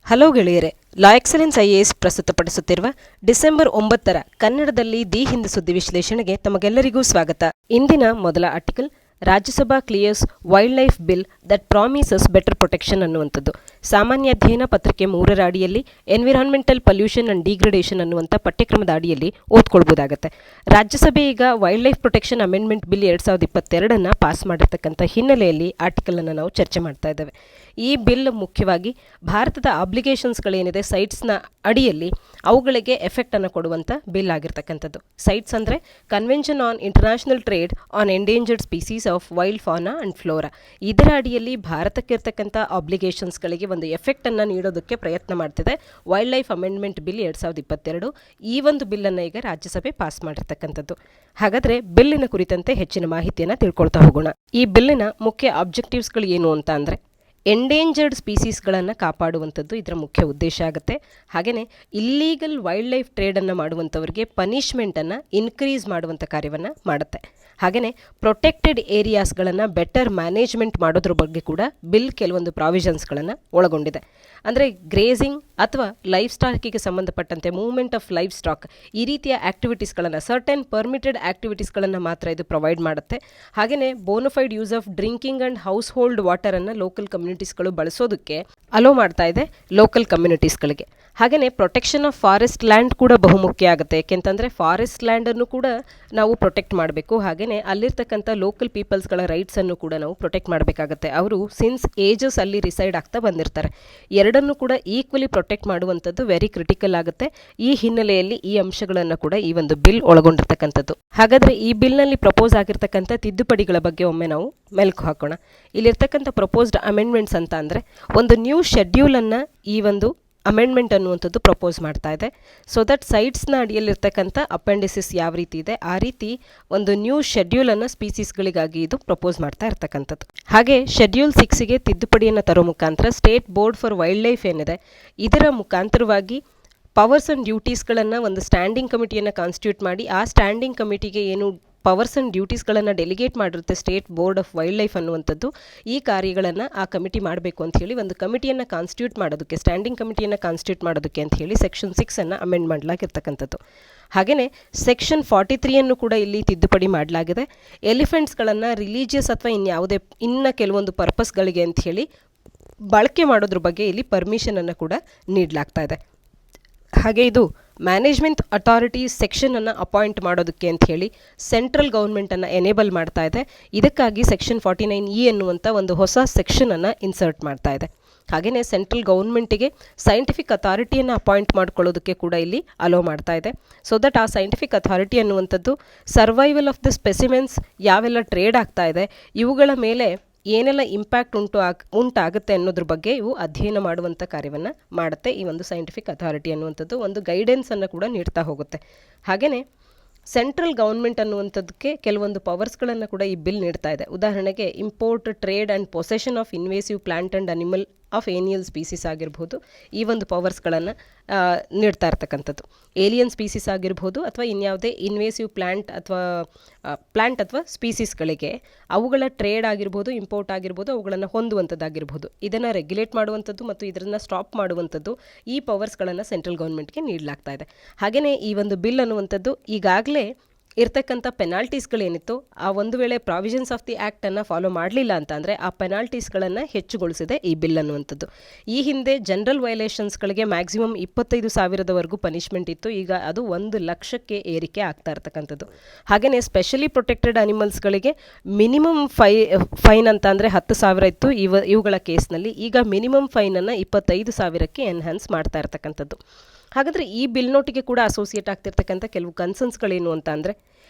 Hello ಗೆಳೆಯರೆ, ಲಾ excellence IAS ಪ್ರಸ್ತುತಪಡಿಸುತ್ತಿರುವ December 9ರ ಕನ್ನಡದಲ್ಲಿ the Hind ಸುದ್ದಿ ವಿಶ್ಲೇಷಣೆಗೆ ತಮಗೆಲ್ಲರಿಗೂ ಸ್ವಾಗತ. ಇಂದಿನ ಮೊದಲ article, Rajya Sabha clears wild life bill that promises better protection ಅನ್ನುವಂಥದ್ದು. ಸಾಮಾನ್ಯ ಅಧ್ಯಯನ ಪತ್ರಿಕೆ 3ರ ಅಡಿಯಲ್ಲಿ ಎನ್ವಿರಾನ್ಮೆಂಟಲ್ ಪೊಲ್ಯೂಷನ್ ಅಂಡ್ ಡಿಗ್ರೇಡೇಷನ್ ಅನ್ನುವಂಥ ಪಠ್ಯಕ್ರಮದ ಅಡಿಯಲ್ಲಿ ಓದ್ಕೊಳ್ಬೋದಾಗತ್ತೆ. ರಾಜ್ಯಸಭೆ ಈಗ wild life protection amendment bill 2022 pass ಮಾಡಿರ್ತಕ್ಕಂಥ ಹಿನ್ನೆಲೆಯಲ್ಲಿ ಆರ್ಟಿಕಲ್ ಅನ್ನು ನಾವು ಚರ್ಚೆ ಮಾಡ್ತಾ ಇದ್ದೇವೆ. ಈ ಬಿಲ್ ಮುಖ್ಯವಾಗಿ ಭಾರತದ ಆಬ್ಲಿಗೇಷನ್ಸ್ಗಳೇನಿದೆ ಸೈಟ್ಸ್ನ ಅಡಿಯಲ್ಲಿ ಅವುಗಳಿಗೆ ಎಫೆಕ್ಟ್ ಅನ್ನು ಕೊಡುವಂಥ ಬಿಲ್ ಆಗಿರ್ತಕ್ಕಂಥದ್ದು. ಸೈಟ್ಸ್ ಅಂದರೆ convention on international trade on endangered species of wild fauna and flora. ಇದರ ಅಡಿಯಲ್ಲಿ ಭಾರತಕ್ಕಿರ್ತಕ್ಕಂಥ ಆಬ್ಲಿಗೇಷನ್ಸ್ಗಳಿಗೆ ಒಂದು ಎಫೆಕ್ಟ್ ಅನ್ನು ನೀಡೋದಕ್ಕೆ ಪ್ರಯತ್ನ ಮಾಡ್ತಿದೆ ವೈಲ್ಡ್ ಲೈಫ್ ಅಮೆಂಡ್ಮೆಂಟ್ ಬಿಲ್ 2022. ಈ ಒಂದು ಬಿಲ್ಲನ್ನು ಈಗ ರಾಜ್ಯಸಭೆ ಪಾಸ್ ಮಾಡಿರ್ತಕ್ಕಂಥದ್ದು. ಹಾಗಾದರೆ ಬಿಲ್ಲಿನ ಕುರಿತಂತೆ ಹೆಚ್ಚಿನ ಮಾಹಿತಿಯನ್ನು ತಿಳ್ಕೊಳ್ತಾ ಹೋಗೋಣ. ಈ ಬಿಲ್ಲಿನ ಮುಖ್ಯ ಆಬ್ಜೆಕ್ಟಿವ್ಸ್ಗಳು ಏನು ಅಂತ ಅಂದರೆ, ಎಂಡೇಂಜರ್ಡ್ ಸ್ಪೀಸೀಸ್ಗಳನ್ನು ಕಾಪಾಡುವಂಥದ್ದು ಇದರ ಮುಖ್ಯ ಉದ್ದೇಶ ಆಗುತ್ತೆ. ಹಾಗೆಯೇ ಇಲ್ಲೀಗಲ್ ವೈಲ್ಡ್ ಲೈಫ್ ಟ್ರೇಡನ್ನು ಮಾಡುವಂಥವ್ರಿಗೆ ಪನಿಷ್ಮೆಂಟನ್ನು ಇನ್ಕ್ರೀಸ್ ಮಾಡುವಂಥ ಕಾರ್ಯವನ್ನು ಮಾಡುತ್ತೆ. ಹಾಗೆಯೇ ಪ್ರೊಟೆಕ್ಟೆಡ್ ಏರಿಯಾಸ್ಗಳನ್ನು ಬೆಟರ್ ಮ್ಯಾನೇಜ್ಮೆಂಟ್ ಮಾಡೋದ್ರ ಬಗ್ಗೆ ಕೂಡ ಬಿಲ್ ಕೆಲವೊಂದು ಪ್ರಾವಿಷನ್ಸ್ಗಳನ್ನು ಒಳಗೊಂಡಿದೆ. ಅಂದರೆ ಗ್ರೇಸಿಂಗ್ ಅಥವಾ ಲೈಫ್ ಸ್ಟಾಕಿಗೆ ಸಂಬಂಧಪಟ್ಟಂತೆ ಮೂವ್ಮೆಂಟ್ ಆಫ್ ಲೈಫ್ ಸ್ಟಾಕ್ ಈ ರೀತಿಯ ಆ್ಯಕ್ಟಿವಿಟೀಸ್ಗಳನ್ನು, ಸರ್ಟೆನ್ ಪರ್ಮಿಟೆಡ್ ಆ್ಯಕ್ಟಿವಿಟೀಸ್ಗಳನ್ನು ಮಾತ್ರ ಇದು ಪ್ರೊವೈಡ್ ಮಾಡುತ್ತೆ. ಹಾಗೆಯೇ bona fide use of drinking and household ವಾಟರನ್ನು ಲೋಕಲ್ ಕಮ್ಯುನಿಟೀಸ್ಗಳು ಬಳಸೋದಕ್ಕೆ ಅಲೋ ಮಾಡ್ತಾ ಇದೆ ಲೋಕಲ್ ಕಮ್ಯುನಿಟೀಸ್ಗಳಿಗೆ. ಹಾಗೆಯೇ ಪ್ರೊಟೆಕ್ಷನ್ ಆಫ್ ಫಾರೆಸ್ಟ್ ಲ್ಯಾಂಡ್ ಕೂಡ ಬಹುಮುಖ್ಯ ಆಗುತ್ತೆ. ಏಕೆಂತಂದರೆ ಫಾರೆಸ್ಟ್ ಲ್ಯಾಂಡನ್ನು ಕೂಡ ನಾವು ಪ್ರೊಟೆಕ್ಟ್ ಮಾಡಬೇಕು. ಹಾಗೆಯೇ ಅಲ್ಲಿರ್ತಕ್ಕಂಥ ಲೋಕಲ್ ಪೀಪಲ್ಸ್ಗಳ ರೈಟ್ಸನ್ನು ಕೂಡ ನಾವು ಪ್ರೊಟೆಕ್ಟ್ ಮಾಡಬೇಕಾಗತ್ತೆ. ಅವರು ಸಿನ್ಸ್ ಏಜಸ್ ಅಲ್ಲಿ ರಿಸೈಡ್ ಆಗ್ತಾ ಬಂದಿರ್ತಾರೆ. ಎರಡನ್ನು ಕೂಡ ಈಕ್ವಲಿ ಪ್ರೊಟೆಕ್ಟ್ ಮಾಡುವಂಥದ್ದು ವೆರಿ ಕ್ರಿಟಿಕಲ್ ಆಗುತ್ತೆ. ಈ ಹಿನ್ನೆಲೆಯಲ್ಲಿ ಈ ಅಂಶಗಳನ್ನು ಕೂಡ ಈ ಒಂದು ಬಿಲ್ ಒಳಗೊಂಡಿರ್ತಕ್ಕಂಥದ್ದು. ಹಾಗಾದರೆ ಈ ಬಿಲ್ನಲ್ಲಿ ಪ್ರಪೋಸ್ ಆಗಿರ್ತಕ್ಕಂಥ ತಿದ್ದುಪಡಿಗಳ ಬಗ್ಗೆ ಒಮ್ಮೆ ನಾವು ಮೆಲುಕು ಹಾಕೋಣ. ಇಲ್ಲಿರ್ತಕ್ಕಂಥ ಪ್ರಪೋಸ್ಡ್ ಅಮೆಂಡ್ಮೆಂಟ್ಸ್ ಅಂತ ಅಂದರೆ, ಒಂದು ನ್ಯೂ ಶೆಡ್ಯೂಲನ್ನು ಈ ಒಂದು ಅಮೆಂಡ್ಮೆಂಟ್ ಅನ್ನುವಂಥದ್ದು ಪ್ರಪೋಸ್ ಮಾಡ್ತಾ ಇದೆ. ಸೊ ದಟ್ ಸೈಟ್ಸ್ನ ಅಡಿಯಲ್ಲಿರ್ತಕ್ಕಂಥ ಅಪೆಂಡಿಸಿಸ್ ಯಾವ ರೀತಿ ಇದೆ ಆ ರೀತಿ ಒಂದು ನ್ಯೂ ಶೆಡ್ಯೂಲನ್ನು ಸ್ಪೀಸೀಸ್ಗಳಿಗಾಗಿ ಇದು ಪ್ರಪೋಸ್ ಮಾಡ್ತಾ ಇರ್ತಕ್ಕಂಥದ್ದು. ಹಾಗೆ ಶೆಡ್ಯೂಲ್ 6ಗೆ ತಿದ್ದುಪಡಿಯನ್ನು ತರೋ ಮುಖಾಂತರ state board for wild life ಏನಿದೆ ಇದರ ಮುಖಾಂತರವಾಗಿ ಪವರ್ಸ್ ಆ್ಯಂಡ್ ಡ್ಯೂಟೀಸ್ಗಳನ್ನು ಒಂದು ಸ್ಟ್ಯಾಂಡಿಂಗ್ ಕಮಿಟಿಯನ್ನು ಕಾನ್ಸ್ಟಿಟ್ಯೂಟ್ ಮಾಡಿ, ಆ ಸ್ಟ್ಯಾಂಡಿಂಗ್ ಕಮಿಟಿಗೆ ಏನು ಪವರ್ಸ್ ಆ್ಯಂಡ್ ಡ್ಯೂಟೀಸ್ಗಳನ್ನು ಡೆಲಿಗೇಟ್ ಮಾಡಿರುತ್ತೆ state board of wildlife ಅನ್ನುವಂಥದ್ದು, ಈ ಕಾರ್ಯಗಳನ್ನು ಆ ಕಮಿಟಿ ಮಾಡಬೇಕು ಅಂತ ಹೇಳಿ ಒಂದು ಕಮಿಟಿಯನ್ನು ಕಾನ್ಸ್ಟಿಟ್ಯೂಟ್ ಮಾಡೋದಕ್ಕೆ, ಸ್ಟ್ಯಾಂಡಿಂಗ್ ಕಮಿಟಿಯನ್ನು ಕಾನ್ಸ್ಟಿಟ್ಯೂಟ್ ಮಾಡೋದಕ್ಕೆ ಅಂತ ಹೇಳಿ ಸೆಕ್ಷನ್ 6 ಅಮೆಂಡ್ ಮಾಡಲಾಗಿರ್ತಕ್ಕಂಥದ್ದು. ಹಾಗೆಯೇ ಸೆಕ್ಷನ್ 43 ಕೂಡ ಇಲ್ಲಿ ತಿದ್ದುಪಡಿ ಮಾಡಲಾಗಿದೆ. ಎಲಿಫೆಂಟ್ಸ್ಗಳನ್ನು ರಿಲಿಜಿಯಸ್ ಅಥವಾ ಇನ್ನು ಕೆಲವೊಂದು ಪರ್ಪಸ್ಗಳಿಗೆ ಅಂತ ಹೇಳಿ ಬಳಕೆ ಮಾಡೋದ್ರ ಬಗ್ಗೆ ಇಲ್ಲಿ ಪರ್ಮಿಷನನ್ನು ಕೂಡ ನೀಡಲಾಗ್ತಾ ಇದೆ. ಹಾಗೆ ಇದು ಮ್ಯಾನೇಜ್ಮೆಂಟ್ ಅಥಾರಿಟೀಸ್ ಸೆಕ್ಷನನ್ನು ಅಪಾಯಿಂಟ್ ಮಾಡೋದಕ್ಕೆ ಅಂತ ಹೇಳಿ ಸೆಂಟ್ರಲ್ ಗೌರ್ಮೆಂಟನ್ನು ಎನೇಬಲ್ ಮಾಡ್ತಾ ಇದೆ. ಇದಕ್ಕಾಗಿ ಸೆಕ್ಷನ್ 49E ಅನ್ನುವಂಥ ಒಂದು ಹೊಸ ಸೆಕ್ಷನನ್ನು ಇನ್ಸರ್ಟ್ ಮಾಡ್ತಾ ಇದೆ. ಹಾಗೆಯೇ ಸೆಂಟ್ರಲ್ ಗೌರ್ಮೆಂಟಿಗೆ ಸೈಂಟಿಫಿಕ್ ಅಥಾರಿಟಿಯನ್ನು ಅಪಾಯಿಂಟ್ ಮಾಡ್ಕೊಳ್ಳೋದಕ್ಕೆ ಕೂಡ ಇಲ್ಲಿ ಅಲೋ ಮಾಡ್ತಾ ಇದೆ. ಸೊ ದಟ್ ಆ ಸೈಂಟಿಫಿಕ್ ಅಥಾರಿಟಿ ಅನ್ನುವಂಥದ್ದು ಸರ್ವೈವಲ್ ಆಫ್ ದ ಸ್ಪೆಸಿಮೆನ್ಸ್ ಯಾವೆಲ್ಲ ಟ್ರೇಡ್ ಆಗ್ತಾ ಇದೆ ಇವುಗಳ ಮೇಲೆ ಏನೆಲ್ಲ ಇಂಪ್ಯಾಕ್ಟ್ ಉಂಟಾಗುತ್ತೆ ಅನ್ನೋದ್ರ ಬಗ್ಗೆ ಇವು ಅಧ್ಯಯನ ಮಾಡುವಂಥ ಕಾರ್ಯವನ್ನು ಮಾಡುತ್ತೆ. ಈ ಒಂದು ಸೈಂಟಿಫಿಕ್ ಅಥಾರಿಟಿ ಅನ್ನುವಂಥದ್ದು ಒಂದು ಗೈಡೆನ್ಸನ್ನು ಕೂಡ ನೀಡ್ತಾ ಹೋಗುತ್ತೆ. ಹಾಗೆಯೇ ಸೆಂಟ್ರಲ್ ಗೌರ್ಮೆಂಟ್ ಅನ್ನುವಂಥದ್ದಕ್ಕೆ ಕೆಲವೊಂದು ಪವರ್ಸ್ಗಳನ್ನು ಕೂಡ ಈ ಬಿಲ್ ನೀಡ್ತಾ ಇದೆ. ಉದಾಹರಣೆಗೆ import, trade and possession of invasive plant and animal of ಏನಿಯಲ್ ಸ್ಪೀಸೀಸ್ ಆಗಿರ್ಬೋದು, ಈ ಒಂದು ಪವರ್ಸ್ಗಳನ್ನು ನೀಡ್ತಾ ಇರ್ತಕ್ಕಂಥದ್ದು. ಏಲಿಯನ್ ಸ್ಪೀಸೀಸ್ ಆಗಿರ್ಬೋದು ಅಥವಾ ಇನ್ಯಾವುದೇ ಇನ್ವೇಸಿವ್ ಪ್ಲಾಂಟ್ ಅಥವಾ ಸ್ಪೀಸೀಸ್ಗಳಿಗೆ ಅವುಗಳ ಟ್ರೇಡ್ ಆಗಿರ್ಬೋದು, ಇಂಪೋರ್ಟ್ ಆಗಿರ್ಬೋದು, ಅವುಗಳನ್ನು ಹೊಂದುವಂಥದ್ದಾಗಿರ್ಬೋದು, ಇದನ್ನು ರೆಗ್ಯುಲೇಟ್ ಮಾಡುವಂಥದ್ದು ಮತ್ತು ಇದನ್ನು ಸ್ಟಾಪ್ ಮಾಡುವಂಥದ್ದು ಈ ಪವರ್ಸ್ಗಳನ್ನು ಸೆಂಟ್ರಲ್ ಗೌರ್ಮೆಂಟ್ಗೆ ನೀಡಲಾಗ್ತಾ ಇದೆ. ಹಾಗೆಯೇ ಈ ಒಂದು ಬಿಲ್ ಅನ್ನುವಂಥದ್ದು ಈಗಾಗಲೇ ಇರ್ತಕ್ಕಂಥ ಪೆನಾಲ್ಟೀಸ್ಗಳೇನಿತ್ತು ಆ ಒಂದು ವೇಳೆ ಪ್ರಾವಿಷನ್ಸ್ ಆಫ್ ದಿ ಆ್ಯಕ್ಟನ್ನು ಫಾಲೋ ಮಾಡಲಿಲ್ಲ ಅಂತಂದರೆ ಆ ಪೆನಾಲ್ಟೀಸ್ಗಳನ್ನು ಹೆಚ್ಚುಗೊಳಿಸಿದೆ ಈ ಬಿಲ್ ಅನ್ನುವಂಥದ್ದು. ಈ ಹಿಂದೆ ಜನರಲ್ ವೈಲೇಷನ್ಸ್ಗಳಿಗೆ ಮ್ಯಾಕ್ಸಿಮಮ್ 25,000ವರೆಗೂ ಪನಿಷ್ಮೆಂಟ್ ಇತ್ತು. ಈಗ ಅದು 1,00,000ಕ್ಕೆ ಏರಿಕೆ ಆಗ್ತಾ ಇರ್ತಕ್ಕಂಥದ್ದು. ಹಾಗೆಯೇ ಸ್ಪೆಷಲಿ ಪ್ರೊಟೆಕ್ಟೆಡ್ ಅನಿಮಲ್ಸ್ಗಳಿಗೆ ಮಿನಿಮಮ್ ಫೈನ್ ಅಂತ ಅಂದರೆ 10,000 ಇತ್ತು ಇವುಗಳ ಕೇಸ್ನಲ್ಲಿ. ಈಗ ಮಿನಿಮಮ್ ಫೈನನ್ನು 25,000ಕ್ಕೆ ಎನ್ಹ್ಯಾನ್ಸ್ ಮಾಡ್ತಾ ಇರ್ತಕ್ಕಂಥದ್ದು. ಹಾಗಾದರೆ ಈ ಬಿಲ್ ನೋಟಿಗೆ ಕೂಡ ಅಸೋಸಿಯೇಟ್ ಆಗ್ತಿರ್ತಕ್ಕಂಥ ಕೆಲವು ಕನ್ಸರ್ನ್ಸ್ಗಳೇನು ಅಂತ ಅಂದರೆ,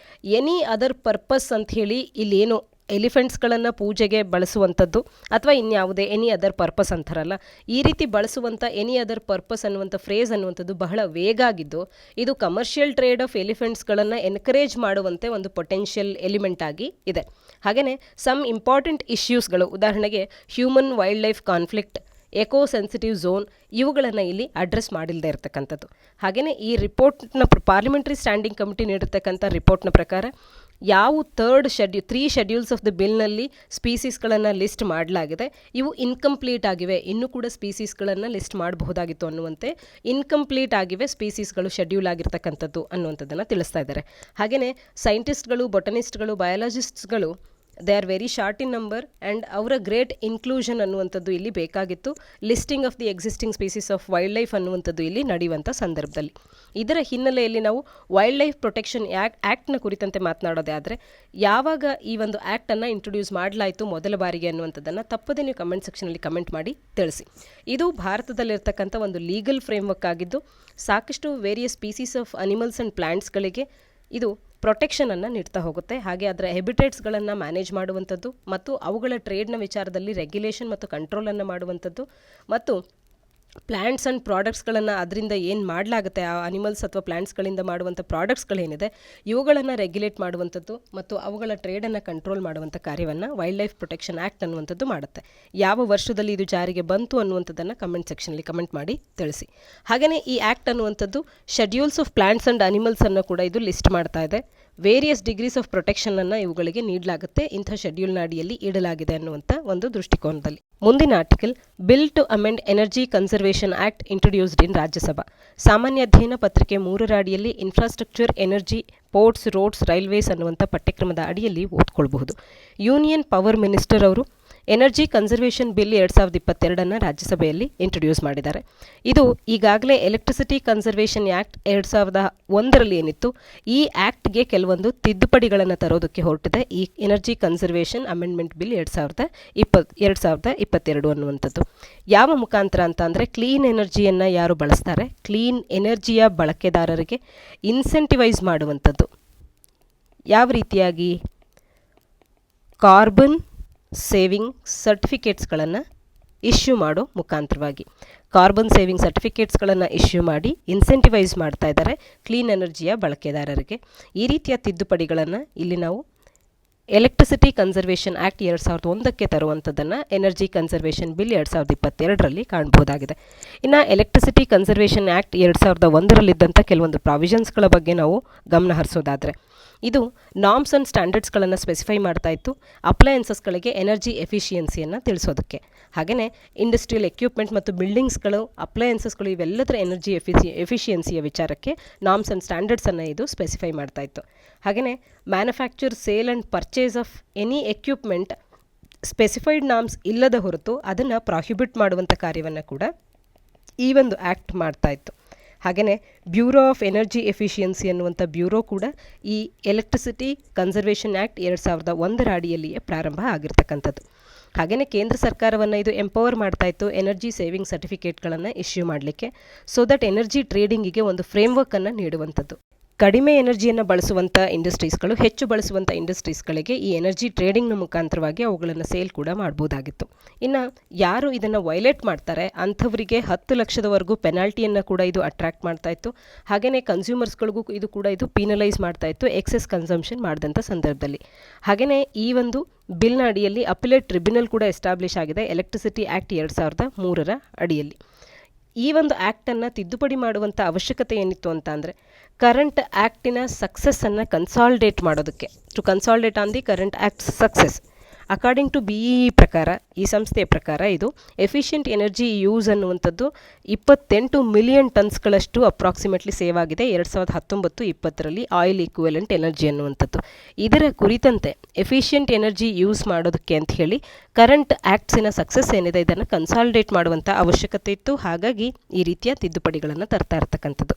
ಎನಿ ಅದರ್ ಪರ್ಪಸ್ ಅಂಥೇಳಿ ಇಲ್ಲೇನು ಎಲಿಫೆಂಟ್ಸ್ಗಳನ್ನು ಪೂಜೆಗೆ ಬಳಸುವಂಥದ್ದು ಅಥವಾ ಇನ್ಯಾವುದೇ ಎನಿ ಅದರ್ ಪರ್ಪಸ್ ಅಂತಾರಲ್ಲ, ಈ ರೀತಿ ಬಳಸುವಂಥ ಎನಿ ಅದರ್ ಪರ್ಪಸ್ ಅನ್ನುವಂಥ ಫ್ರೇಸ್ ಅನ್ನುವಂಥದ್ದು ಬಹಳ ವೇಗಾಗಿದ್ದು ಇದು ಕಮರ್ಷಿಯಲ್ ಟ್ರೇಡ್ ಆಫ್ ಎಲಿಫೆಂಟ್ಸ್ಗಳನ್ನು ಎನ್ಕರೇಜ್ ಮಾಡುವಂತೆ ಒಂದು ಪೊಟೆನ್ಷಿಯಲ್ ಎಲಿಮೆಂಟ್ ಆಗಿ ಇದೆ. ಹಾಗೆಯೇ ಸಮ್ ಇಂಪಾರ್ಟೆಂಟ್ ಇಶ್ಯೂಸ್ಗಳು, ಉದಾಹರಣೆಗೆ human wildlife conflict, eco sensitive zone, ಇವುಗಳನ್ನು ಇಲ್ಲಿ ಅಡ್ರೆಸ್ ಮಾಡಿಲ್ಲದೆ ಇರತಕ್ಕಂಥದ್ದು. ಹಾಗೆಯೇ ಈ ರಿಪೋರ್ಟ್ನ ಪಾರ್ಲಿಮೆಂಟರಿ ಸ್ಟ್ಯಾಂಡಿಂಗ್ ಕಮಿಟಿ ನೀಡಿರ್ತಕ್ಕಂಥ ರಿಪೋರ್ಟ್ನ ಪ್ರಕಾರ ಯಾವ ತ್ರೀ ಶೆಡ್ಯೂಲ್ಸ್ ಆಫ್ ದ ಬಿಲ್ನಲ್ಲಿ ಸ್ಪೀಸೀಸ್ಗಳನ್ನು ಲಿಸ್ಟ್ ಮಾಡಲಾಗಿದೆ, ಇವು ಇನ್ಕಂಪ್ಲೀಟ್ ಆಗಿವೆ, ಇನ್ನೂ ಕೂಡ ಸ್ಪೀಸೀಸ್ಗಳನ್ನು ಲಿಸ್ಟ್ ಮಾಡಬಹುದಾಗಿತ್ತು ಅನ್ನುವಂತೆ ಇನ್ಕಂಪ್ಲೀಟ್ ಆಗಿವೆ ಸ್ಪೀಸೀಸ್ಗಳು ಶೆಡ್ಯೂಲ್ ಆಗಿರ್ತಕ್ಕಂಥದ್ದು ಅನ್ನುವಂಥದ್ದನ್ನು ತಿಳಿಸ್ತಾ ಇದ್ದಾರೆ. ಹಾಗೆಯೇ ಸೈಂಟಿಸ್ಟ್ಗಳು, ಬೊಟನಿಸ್ಟ್ಗಳು, ಬಯಾಲಜಿಸ್ಟ್ಸ್ಗಳು they are very short in number and ಅವರ ಗ್ರೇಟ್ ಇನ್ಕ್ಲೂಷನ್ ಅನ್ನುವಂಥದ್ದು ಇಲ್ಲಿ ಬೇಕಾಗಿತ್ತು. Listing of the existing species of wildlife ಅನ್ನುವಂಥದ್ದು ಇಲ್ಲಿ ನಡೆಯುವಂಥ ಸಂದರ್ಭದಲ್ಲಿ. ಇದರ ಹಿನ್ನೆಲೆಯಲ್ಲಿ ನಾವು ವೈಲ್ಡ್ ಲೈಫ್ ಪ್ರೊಟೆಕ್ಷನ್ ಆ್ಯಕ್ಟ್ನ ಕುರಿತಂತೆ ಮಾತನಾಡೋದೇ ಆದರೆ, ಯಾವಾಗ ಈ ಒಂದು ಆ್ಯಕ್ಟನ್ನು ಇಂಟ್ರೊಡ್ಯೂಸ್ ಮಾಡಲಾಯಿತು ಮೊದಲ ಬಾರಿಗೆ ಅನ್ನುವಂಥದ್ದನ್ನು ತಪ್ಪದೇ ನೀವು ಕಮೆಂಟ್ ಸೆಕ್ಷನಲ್ಲಿ ಕಮೆಂಟ್ ಮಾಡಿ ತಿಳಿಸಿ. ಇದು ಭಾರತದಲ್ಲಿರ್ತಕ್ಕಂಥ ಒಂದು ಲೀಗಲ್ ಫ್ರೇಮ್ವರ್ಕ್ ಆಗಿದ್ದು, ಸಾಕಷ್ಟು various species of animals and ಪ್ಲ್ಯಾಂಟ್ಸ್ಗಳಿಗೆ ಇದು ಪ್ರೊಟೆಕ್ಷನನ್ನು ನೀಡ್ತಾ ಹೋಗುತ್ತೆ. ಹಾಗೆ ಅದರ ಹೆಬಿಟೇಟ್ಸ್ಗಳನ್ನು ಮ್ಯಾನೇಜ್ ಮಾಡುವಂಥದ್ದು ಮತ್ತು ಅವುಗಳ ಟ್ರೇಡ್ನ ವಿಚಾರದಲ್ಲಿ ರೆಗ್ಯುಲೇಷನ್ ಮತ್ತು ಕಂಟ್ರೋಲನ್ನು ಮಾಡುವಂಥದ್ದು ಮತ್ತು ಪ್ಲ್ಯಾಂಟ್ಸ್ ಆ್ಯಂಡ್ ಪ್ರಾಡಕ್ಟ್ಸ್ಗಳನ್ನು ಅದರಿಂದ ಏನು ಮಾಡಲಾಗುತ್ತೆ, ಆ ಅನಿಮಲ್ಸ್ ಅಥವಾ ಪ್ಲ್ಯಾಂಟ್ಸ್ಗಳಿಂದ ಮಾಡುವಂಥ ಪ್ರಾಡಕ್ಟ್ಸ್ಗಳೇನಿದೆ ಇವುಗಳನ್ನು ರೆಗ್ಯುಲೇಟ್ ಮಾಡುವಂಥದ್ದು ಮತ್ತು ಅವುಗಳ ಟ್ರೇಡನ್ನು ಕಂಟ್ರೋಲ್ ಮಾಡುವಂಥ ಕಾರ್ಯವನ್ನು ವೈಲ್ಡ್ ಲೈಫ್ ಪ್ರೊಟೆಕ್ಷನ್ ಆ್ಯಕ್ಟ್ ಅನ್ನುವಂಥದ್ದು ಮಾಡುತ್ತೆ. ಯಾವ ವರ್ಷದಲ್ಲಿ ಇದು ಜಾರಿಗೆ ಬಂತು ಅನ್ನುವಂಥದ್ದನ್ನು ಕಮೆಂಟ್ ಸೆಕ್ಷನಲ್ಲಿ ಕಮೆಂಟ್ ಮಾಡಿ ತಿಳಿಸಿ. ಹಾಗೆಯೇ ಈ ಆ್ಯಕ್ಟ್ ಅನ್ನುವಂಥದ್ದು ಶೆಡ್ಯೂಲ್ಸ್ ಆಫ್ ಪ್ಲ್ಯಾಂಟ್ಸ್ ಆ್ಯಂಡ್ ಅನಿಮಲ್ಸನ್ನು ಕೂಡ ಇದು ಲಿಸ್ಟ್ ಮಾಡ್ತಾ ಇದೆ. ವೇರಿಯಸ್ ಡಿಗ್ರೀಸ್ ಆಫ್ ಪ್ರೊಟೆಕ್ಷನನ್ನು ಇವುಗಳಿಗೆ ನೀಡಲಾಗುತ್ತೆ, ಇಂಥ ಶೆಡ್ಯೂಲ್ನ ಅಡಿಯಲ್ಲಿ ಇಡಲಾಗಿದೆ ಅನ್ನುವಂಥ ಒಂದು ದೃಷ್ಟಿಕೋನದಲ್ಲಿ. ಮುಂದಿನ article, bill to amend energy conservation act introduced in Rajya Sabha. ಸಾಮಾನ್ಯ ಅಧ್ಯಯನ ಪತ್ರಿಕೆ 3ರ ಅಡಿಯಲ್ಲಿ infrastructure, energy, ports, roads, railways ಅನ್ನುವಂಥ ಪಠ್ಯಕ್ರಮದ ಅಡಿಯಲ್ಲಿ ಓದ್ಕೊಳ್ಬಹುದು. ಯೂನಿಯನ್ ಪವರ್ ಮಿನಿಸ್ಟರ್ ಅವರು ಎನರ್ಜಿ ಕನ್ಸರ್ವೇಷನ್ ಬಿಲ್ 2022 ರಾಜ್ಯಸಭೆಯಲ್ಲಿ ಇಂಟ್ರೊಡ್ಯೂಸ್ ಮಾಡಿದ್ದಾರೆ. ಇದು ಈಗಾಗಲೇ ಎಲೆಕ್ಟ್ರಿಸಿಟಿ ಕನ್ಸರ್ವೇಷನ್ ಆ್ಯಕ್ಟ್ 2001ರಲ್ಲಿ ಏನಿತ್ತು, ಈ ಆ್ಯಕ್ಟ್ಗೆ ಕೆಲವೊಂದು ತಿದ್ದುಪಡಿಗಳನ್ನು ತರೋದಕ್ಕೆ ಹೊರಟಿದೆ ಈ ಎನರ್ಜಿ ಕನ್ಸರ್ವೇಷನ್ ಅಮೆಂಡ್ಮೆಂಟ್ ಬಿಲ್ 2022 ಅನ್ನುವಂಥದ್ದು. ಯಾವ ಮುಖಾಂತರ ಅಂತ ಅಂದರೆ, ಕ್ಲೀನ್ ಎನರ್ಜಿಯನ್ನು ಯಾರು ಬಳಸ್ತಾರೆ, ಕ್ಲೀನ್ ಎನರ್ಜಿಯ ಬಳಕೆದಾರರಿಗೆ ಇನ್ಸೆಂಟಿವೈಸ್ ಮಾಡುವಂಥದ್ದು. ಯಾವ ರೀತಿಯಾಗಿ? ಕಾರ್ಬನ್ ಸೇವಿಂಗ್ ಸರ್ಟಿಫಿಕೇಟ್ಸ್ಗಳನ್ನು ಇಶ್ಯೂ ಮಾಡೋ ಮುಖಾಂತರವಾಗಿ ಕಾರ್ಬನ್ ಸೇವಿಂಗ್ ಸರ್ಟಿಫಿಕೇಟ್ಸ್ಗಳನ್ನು ಇಶ್ಯೂ ಮಾಡಿ ಇನ್ಸೆಂಟಿವೈಸ್ ಮಾಡ್ತಾ ಇದ್ದಾರೆ ಕ್ಲೀನ್ ಎನರ್ಜಿಯ ಬಳಕೆದಾರರಿಗೆ. ಈ ರೀತಿಯ ತಿದ್ದುಪಡಿಗಳನ್ನು ಇಲ್ಲಿ ನಾವು ಎಲೆಕ್ಟ್ರಿಸಿಟಿ ಕನ್ಸರ್ವೇಷನ್ ಆ್ಯಕ್ಟ್ 2001ಕ್ಕೆ ತರುವಂಥದ್ದನ್ನು ಎನರ್ಜಿ ಕನ್ಸರ್ವೇಷನ್ ಬಿಲ್ 2022ರಲ್ಲಿ ಕಾಣಬಹುದಾಗಿದೆ. ಇನ್ನು ಎಲೆಕ್ಟ್ರಿಸಿಟಿ ಕನ್ಸರ್ವೇಷನ್ ಆ್ಯಕ್ಟ್ 2001ರಲ್ಲಿದ್ದಂಥ ಕೆಲವೊಂದು ಪ್ರಾವಿಷನ್ಸ್ಗಳ ಬಗ್ಗೆ ನಾವು ಗಮನ ಹರಿಸೋದಾದರೆ, ಇದು ನಾರ್ಮ್ಸ್ ಆ್ಯಂಡ್ ಸ್ಟ್ಯಾಂಡರ್ಡ್ಸ್ಗಳನ್ನು ಸ್ಪೆಸಿಫೈ ಮಾಡ್ತಾ ಇತ್ತು ಅಪ್ಲಯನ್ಸಸ್ಗಳಿಗೆ ಎನರ್ಜಿ ಎಫಿಷಿಯನ್ಸಿಯನ್ನು ತಿಳಿಸೋದಕ್ಕೆ. ಹಾಗೆಯೇ ಇಂಡಸ್ಟ್ರಿಯಲ್ ಎಕ್ವಿಪ್ಮೆಂಟ್ ಮತ್ತು ಬಿಲ್ಡಿಂಗ್ಸ್ಗಳು, ಅಪ್ಲಯನ್ಸಸ್ಗಳು ಇವೆಲ್ಲದರ ಎನರ್ಜಿ ಎಫಿಷಿಯನ್ಸಿಯ ವಿಚಾರಕ್ಕೆ ನಾರ್ಮ್ಸ್ ಆ್ಯಂಡ್ ಸ್ಟ್ಯಾಂಡರ್ಡ್ಸನ್ನು ಇದು ಸ್ಪೆಸಿಫೈ ಮಾಡ್ತಾ ಇತ್ತು. ಹಾಗೆಯೇ manufacture, sale and purchase of any equipment specified norms ಇಲ್ಲದ ಹೊರತು ಅದನ್ನು ಪ್ರಾಹಿಬಿಟ್ ಮಾಡುವಂಥ ಕಾರ್ಯವನ್ನು ಕೂಡ ಈ ಒಂದು ಆ್ಯಕ್ಟ್ ಮಾಡ್ತಾ ಇತ್ತು. ಹಾಗೆಯೇ ಬ್ಯೂರೋ ಆಫ್ ಎನರ್ಜಿ ಎಫಿಷಿಯನ್ಸಿ ಅನ್ನುವಂಥ ಬ್ಯೂರೋ ಕೂಡ ಈ ಎಲೆಕ್ಟ್ರಿಸಿಟಿ ಕನ್ಸರ್ವೇಷನ್ ಆ್ಯಕ್ಟ್ 2001ರ ಅಡಿಯಲ್ಲಿಯೇ ಪ್ರಾರಂಭ ಆಗಿರ್ತಕ್ಕಂಥದ್ದು. ಹಾಗೆಯೇ ಕೇಂದ್ರ ಸರ್ಕಾರವನ್ನು ಇದು ಎಂಪವರ್ ಮಾಡ್ತಾ ಇತ್ತು ಎನರ್ಜಿ ಸೇವಿಂಗ್ ಸರ್ಟಿಫಿಕೇಟ್ಗಳನ್ನು ಇಶ್ಯೂ ಮಾಡಲಿಕ್ಕೆ, ಸೊ ದಟ್ ಎನರ್ಜಿ ಟ್ರೇಡಿಂಗಿಗೆ ಒಂದು ಫ್ರೇಮ್ವರ್ಕನ್ನು ನೀಡುವಂಥದ್ದು. ಕಡಿಮೆ ಎನರ್ಜಿಯನ್ನು ಬಳಸುವಂಥ ಇಂಡಸ್ಟ್ರೀಸ್ಗಳು, ಹೆಚ್ಚು ಬಳಸುವಂಥ ಇಂಡಸ್ಟ್ರೀಸ್ಗಳಿಗೆ ಈ ಎನರ್ಜಿ ಟ್ರೇಡಿಂಗ್ನ ಮುಖಾಂತರವಾಗಿ ಅವುಗಳನ್ನು ಸೇಲ್ ಕೂಡ ಮಾಡ್ಬೋದಾಗಿತ್ತು. ಇನ್ನು ಯಾರು ಇದನ್ನು ವೈಲೇಟ್ ಮಾಡ್ತಾರೆ ಅಂಥವರಿಗೆ 10 ಲಕ್ಷದವರೆಗೂ ಪೆನಾಲ್ಟಿಯನ್ನು ಕೂಡ ಇದು ಅಟ್ರ್ಯಾಕ್ಟ್ ಮಾಡ್ತಾ ಇತ್ತು. ಹಾಗೆಯೇ ಕನ್ಸ್ಯೂಮರ್ಸ್ಗಳಿಗೂ ಇದು ಪೀನಲೈಸ್ ಮಾಡ್ತಾ ಇತ್ತು ಎಕ್ಸೆಸ್ ಕನ್ಸಂಪ್ಷನ್ ಮಾಡಿದಂಥ ಸಂದರ್ಭದಲ್ಲಿ. ಹಾಗೆಯೇ ಈ ಒಂದು ಬಿಲ್ನ ಅಡಿಯಲ್ಲಿ ಅಪಿಲೇಟ್ ಟ್ರಿಬ್ಯುನಲ್ ಕೂಡ ಎಸ್ಟಾಬ್ಲಿಷ್ ಆಗಿದೆ ಎಲೆಕ್ಟ್ರಿಸಿಟಿ ಆ್ಯಕ್ಟ್ 2003ರ ಅಡಿಯಲ್ಲಿ. ಈ ಒಂದು ಆ್ಯಕ್ಟನ್ನು ತಿದ್ದುಪಡಿ ಮಾಡುವಂಥ ಅವಶ್ಯಕತೆ ಏನಿತ್ತು ಅಂತ ಅಂದರೆ, ಕರೆಂಟ್ ಆ್ಯಕ್ಟಿನ ಸಕ್ಸಸ್ಸನ್ನು ಕನ್ಸಾಲ್ಡೇಟ್ ಮಾಡೋದಕ್ಕೆ, to consolidate on the current act success. According to BEE ಪ್ರಕಾರ, ಈ ಸಂಸ್ಥೆಯ ಪ್ರಕಾರ ಇದು ಎಫಿಷಿಯೆಂಟ್ ಎನರ್ಜಿ ಯೂಸ್ ಅನ್ನುವಂಥದ್ದು 28 ಮಿಲಿಯನ್ ಟನ್ಸ್ಗಳಷ್ಟು ಅಪ್ರಾಕ್ಸಿಮೇಟ್ಲಿ ಸೇವ್ ಆಗಿದೆ 2019-20ರಲ್ಲಿ ಆಯಿಲ್ ಈಕ್ವಿವೆಲೆಂಟ್ ಎನರ್ಜಿ ಅನ್ನುವಂಥದ್ದು. ಇದರ ಕುರಿತಂತೆ ಎಫಿಷಿಯೆಂಟ್ ಎನರ್ಜಿ ಯೂಸ್ ಮಾಡೋದಕ್ಕೆ ಅಂತ ಹೇಳಿ ಕರೆಂಟ್ ಆ್ಯಕ್ಟ್ಸಿನ ಸಕ್ಸಸ್ ಏನಿದೆ ಇದನ್ನು ಕನ್ಸಾಲ್ಡೇಟ್ ಮಾಡುವಂಥ ಅವಶ್ಯಕತೆ ಇತ್ತು. ಹಾಗಾಗಿ ಈ ರೀತಿಯ ತಿದ್ದುಪಡಿಗಳನ್ನು ತರ್ತಾ ಇರ್ತಕ್ಕಂಥದ್ದು.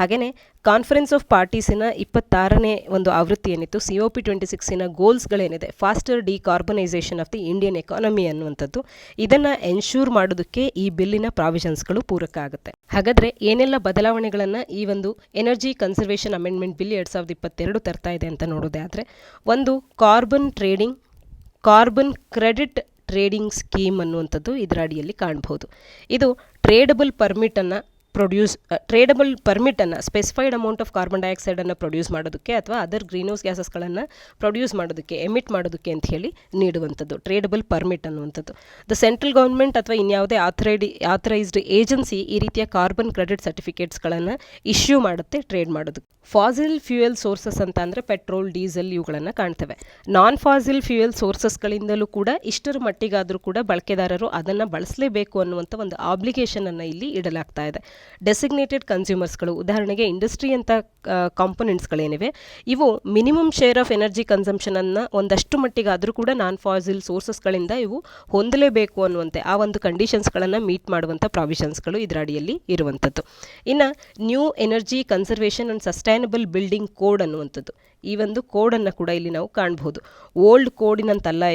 ಹಾಗೆಯೇ ಕಾನ್ಫರೆನ್ಸ್ ಆಫ್ ಪಾರ್ಟೀಸಿನ 26ನೇ ಒಂದು ಆವೃತ್ತಿ ಏನಿತ್ತು, COP26ನ ಗೋಲ್ಸ್ಗಳೇನಿದೆ, faster decarbonisation of the Indian economy ಅನ್ನುವಂಥದ್ದು, ಇದನ್ನು ಎನ್ಶೂರ್ ಮಾಡೋದಕ್ಕೆ ಈ ಬಿಲ್ಲಿನ ಪ್ರಾವಿಷನ್ಸ್ಗಳು ಪೂರಕ ಆಗುತ್ತೆ. ಹಾಗಾದರೆ ಏನೆಲ್ಲ ಬದಲಾವಣೆಗಳನ್ನು ಈ ಒಂದು ಎನರ್ಜಿ ಕನ್ಸರ್ವೇಷನ್ ಅಮೆಂಡ್ಮೆಂಟ್ ಬಿಲ್ 2022 ತರ್ತಾ ಇದೆ ಅಂತ ನೋಡೋದೇ ಆದರೆ, ಒಂದು ಕಾರ್ಬನ್ ಕ್ರೆಡಿಟ್ ಟ್ರೇಡಿಂಗ್ ಸ್ಕೀಮ್ ಅನ್ನುವಂಥದ್ದು ಇದರ ಅಡಿಯಲ್ಲಿ ಕಾಣಬಹುದು. ಇದು ಟ್ರೇಡಬಲ್ ಪರ್ಮಿಟನ್ನು ಟ್ರೇಡಬಲ್ ಪರ್ಮಿಟನ್ನು ಸ್ಪೆಸಿಫೈಡ್ ಅಮೌಂಟ್ ಆಫ್ ಕಾರ್ಬನ್ ಡೈಆಕ್ಸೈಡನ್ನು ಪ್ರೊಡ್ಯೂಸ್ ಮಾಡೋದಕ್ಕೆ ಅಥವಾ ಅದರ್ ಗ್ರೀನ್ ಹೌಸ್ ಗ್ಯಾಸಸ್ಗಳನ್ನು ಪ್ರೊಡ್ಯೂಸ್ ಮಾಡೋದಕ್ಕೆ ಎಮಿಟ್ ಮಾಡೋದಕ್ಕೆ ಅಂತ ಹೇಳಿ ನೀಡುವಂಥದ್ದು ಟ್ರೇಡಬಲ್ ಪರ್ಮಿಟ್ ಅನ್ನುವಂಥದ್ದು. ದ ಸೆಂಟ್ರಲ್ ಗೌರ್ಮೆಂಟ್ ಅಥವಾ ಇನ್ಯಾವುದೇ ಆಥರೈಸ್ಡ್ ಏಜೆನ್ಸಿ ಈ ರೀತಿಯ ಕಾರ್ಬನ್ ಕ್ರೆಡಿಟ್ ಸರ್ಟಿಫಿಕೇಟ್ಸ್ಗಳನ್ನು ಇಶ್ಯೂ ಮಾಡುತ್ತೆ ಟ್ರೇಡ್ ಮಾಡೋದಕ್ಕೆ. ಫಾಸಿಲ್ ಫ್ಯೂಯಲ್ ಸೋರ್ಸಸ್ ಅಂತ ಅಂದರೆ ಪೆಟ್ರೋಲ್, ಡೀಸೆಲ್ ಇವುಗಳನ್ನು ಕಾಣ್ತೇವೆ. ನಾನ್ ಫಾಸಿಲ್ ಫ್ಯೂಯಲ್ ಸೋರ್ಸಸ್ಗಳಿಂದಲೂ ಕೂಡ ಇಷ್ಟರ ಮಟ್ಟಿಗಾದರೂ ಕೂಡ ಬಳಕೆದಾರರು ಅದನ್ನು ಬಳಸಲೇಬೇಕು ಅನ್ನುವಂಥ ಒಂದು ಆಬ್ಲಿಗೇಷನನ್ನು ಇಲ್ಲಿ ಇಡಲಾಗ್ತಾ ಇದೆ. ಡೆಸಿಗ್ನೇಟೆಡ್ ಕನ್ಸ್ಯೂಮರ್ಸ್ಗಳು, ಉದಾಹರಣೆಗೆ ಇಂಡಸ್ಟ್ರಿ ಅಂತ ಕಾಂಪೊನೆಂಟ್ಸ್ಗಳೇನಿವೆ ಇವು ಮಿನಿಮಮ್ ಶೇರ್ ಆಫ್ ಎನರ್ಜಿ ಕನ್ಸಂಪ್ಷನನ್ನು ಒಂದಷ್ಟು ಮಟ್ಟಿಗಾದರೂ ಕೂಡ ನಾನ್ ಫಾಸಿಲ್ ಸೋರ್ಸಸ್ಗಳಿಂದ ಇವು ಹೊಂದಲೇಬೇಕು ಅನ್ನುವಂತೆ ಆ ಒಂದು ಕಂಡೀಷನ್ಸ್ಗಳನ್ನು ಮೀಟ್ ಮಾಡುವಂಥ ಪ್ರಾವಿಷನ್ಸ್ಗಳು ಇದರ ಅಡಿಯಲ್ಲಿ ಇರುವಂಥದ್ದು. ಇನ್ನು new energy conservation and sustainable building code ಅನ್ನುವಂಥದ್ದು, ಈ ಒಂದು ಕೋಡನ್ನು ಕೂಡ ಇಲ್ಲಿ ನಾವು ಕಾಣಬಹುದು. ಓಲ್ಡ್ ಕೋಡಿನಂತಲ್ಲ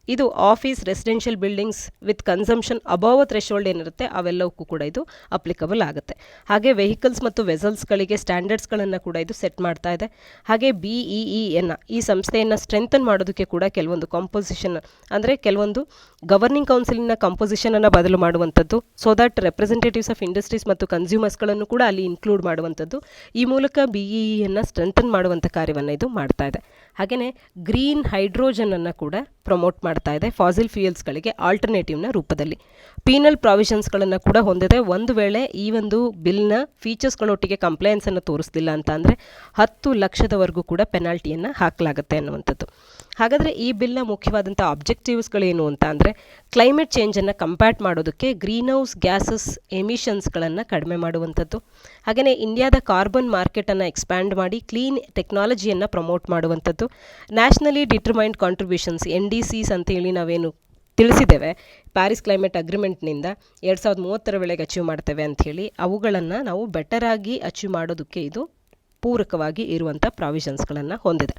ಇದು office residential buildings with consumption above threshold ಏನಿರುತ್ತೆ ಅವೆಲ್ಲವಕ್ಕೂ ಕೂಡ ಇದು ಅಪ್ಲಿಕಬಲ್ ಆಗುತ್ತೆ. ಹಾಗೆ ವೆಹಿಕಲ್ಸ್ ಮತ್ತು ವೆಸಲ್ಸ್ಗಳಿಗೆ ಸ್ಟ್ಯಾಂಡರ್ಡ್ಸ್ಗಳನ್ನು ಕೂಡ ಇದು ಸೆಟ್ ಮಾಡ್ತಾ ಇದೆ. ಹಾಗೆ BEEಯನ್ನು ಈ ಸಂಸ್ಥೆಯನ್ನು ಸ್ಟ್ರೆಂಥನ್ ಮಾಡೋದಕ್ಕೆ ಕೂಡ ಕೆಲವೊಂದು ಕಾಂಪೋಸಿಷನ್ ಅಂದರೆ ಕೆಲವೊಂದು ಗವರ್ನಿಂಗ್ ಕೌನ್ಸಿಲಿನ ಕಂಪೋಸಿಷನನ್ನು ಬದಲು ಮಾಡುವಂಥದ್ದು, so that representatives of industries ಮತ್ತು ಕನ್ಸ್ಯೂಮರ್ಸ್ಗಳನ್ನು ಕೂಡ ಅಲ್ಲಿ ಇನ್ಕ್ಲೂಡ್ ಮಾಡುವಂಥದ್ದು, ಈ ಮೂಲಕ BEEಯನ್ನು ಸ್ಟ್ರೆಂಥನ್ ಮಾಡುವಂಥ ಕಾರ್ಯವನ್ನು ಇದು ಮಾಡ್ತಾ ಇದೆ. ಹಾಗೆಯೇ ಗ್ರೀನ್ ಹೈಡ್ರೋಜನನ್ನು ಕೂಡ ಪ್ರಮೋಟ್ ಮಾಡ್ತಾ ಇದೆ ಫಾಸಿಲ್ ಫ್ಯೂಯಲ್ಸ್ಗಳಿಗೆ ಆಲ್ಟರ್ನೇಟಿವ್ನ ರೂಪದಲ್ಲಿ. ಪೀನಲ್ ಪ್ರಾವಿಷನ್ಸ್ಗಳನ್ನು ಕೂಡ ಹೊಂದಿದೆ. ಒಂದು ವೇಳೆ ಈ ಒಂದು ಬಿಲ್ನ ಫೀಚರ್ಸ್ಗಳೊಟ್ಟಿಗೆ ಕಂಪ್ಲೈನ್ಸನ್ನು ತೋರಿಸಲಿಲ್ಲ ಅಂತ ಅಂದರೆ 10 ಲಕ್ಷದವರೆಗೂ ಕೂಡ ಪೆನಾಲ್ಟಿಯನ್ನು ಹಾಕಲಾಗುತ್ತೆ ಅನ್ನುವಂಥದ್ದು. ಹಾಗಾದರೆ ಈ ಬಿಲ್ನ ಮುಖ್ಯವಾದಂಥ ಆಬ್ಜೆಕ್ಟಿವ್ಸ್ಗಳೇನು ಅಂತ ಅಂದರೆ ಕ್ಲೈಮೇಟ್ ಚೇಂಜನ್ನು ಕಂಪ್ಯಾಟ್ ಮಾಡೋದಕ್ಕೆ ಗ್ರೀನ್ ಹೌಸ್ ಗ್ಯಾಸಸ್ ಎಮಿಷನ್ಸ್ಗಳನ್ನು ಕಡಿಮೆ ಮಾಡುವಂಥದ್ದು, ಹಾಗೆಯೇ ಇಂಡಿಯಾದ ಕಾರ್ಬನ್ ಮಾರ್ಕೆಟನ್ನು ಎಕ್ಸ್ಪ್ಯಾಂಡ್ ಮಾಡಿ ಕ್ಲೀನ್ ಟೆಕ್ನಾಲಜಿಯನ್ನು ಪ್ರಮೋಟ್ ಮಾಡುವಂಥದ್ದು, ನ್ಯಾಷನಲಿ ಡಿಟರ್ಮೈನ್ಡ್ ಕಾಂಟ್ರಿಬ್ಯೂಷನ್ಸ್ NDCs ಅಂತೇಳಿ ನಾವೇನು ತಿಳಿಸಿದ್ದೇವೆ ಪ್ಯಾರಿಸ್ ಕ್ಲೈಮೇಟ್ ಅಗ್ರಿಮೆಂಟ್ನಿಂದ 2030 ವೇಳೆಗೆ ಅಚೀವ್ ಮಾಡ್ತೇವೆ ಅಂಥೇಳಿ, ಅವುಗಳನ್ನು ನಾವು ಬೆಟರಾಗಿ ಅಚೀವ್ ಮಾಡೋದಕ್ಕೆ ಇದು ಪೂರಕವಾಗಿ ಇರುವಂಥ ಪ್ರಾವಿಷನ್ಸ್ಗಳನ್ನು ಹೊಂದಿದೆ.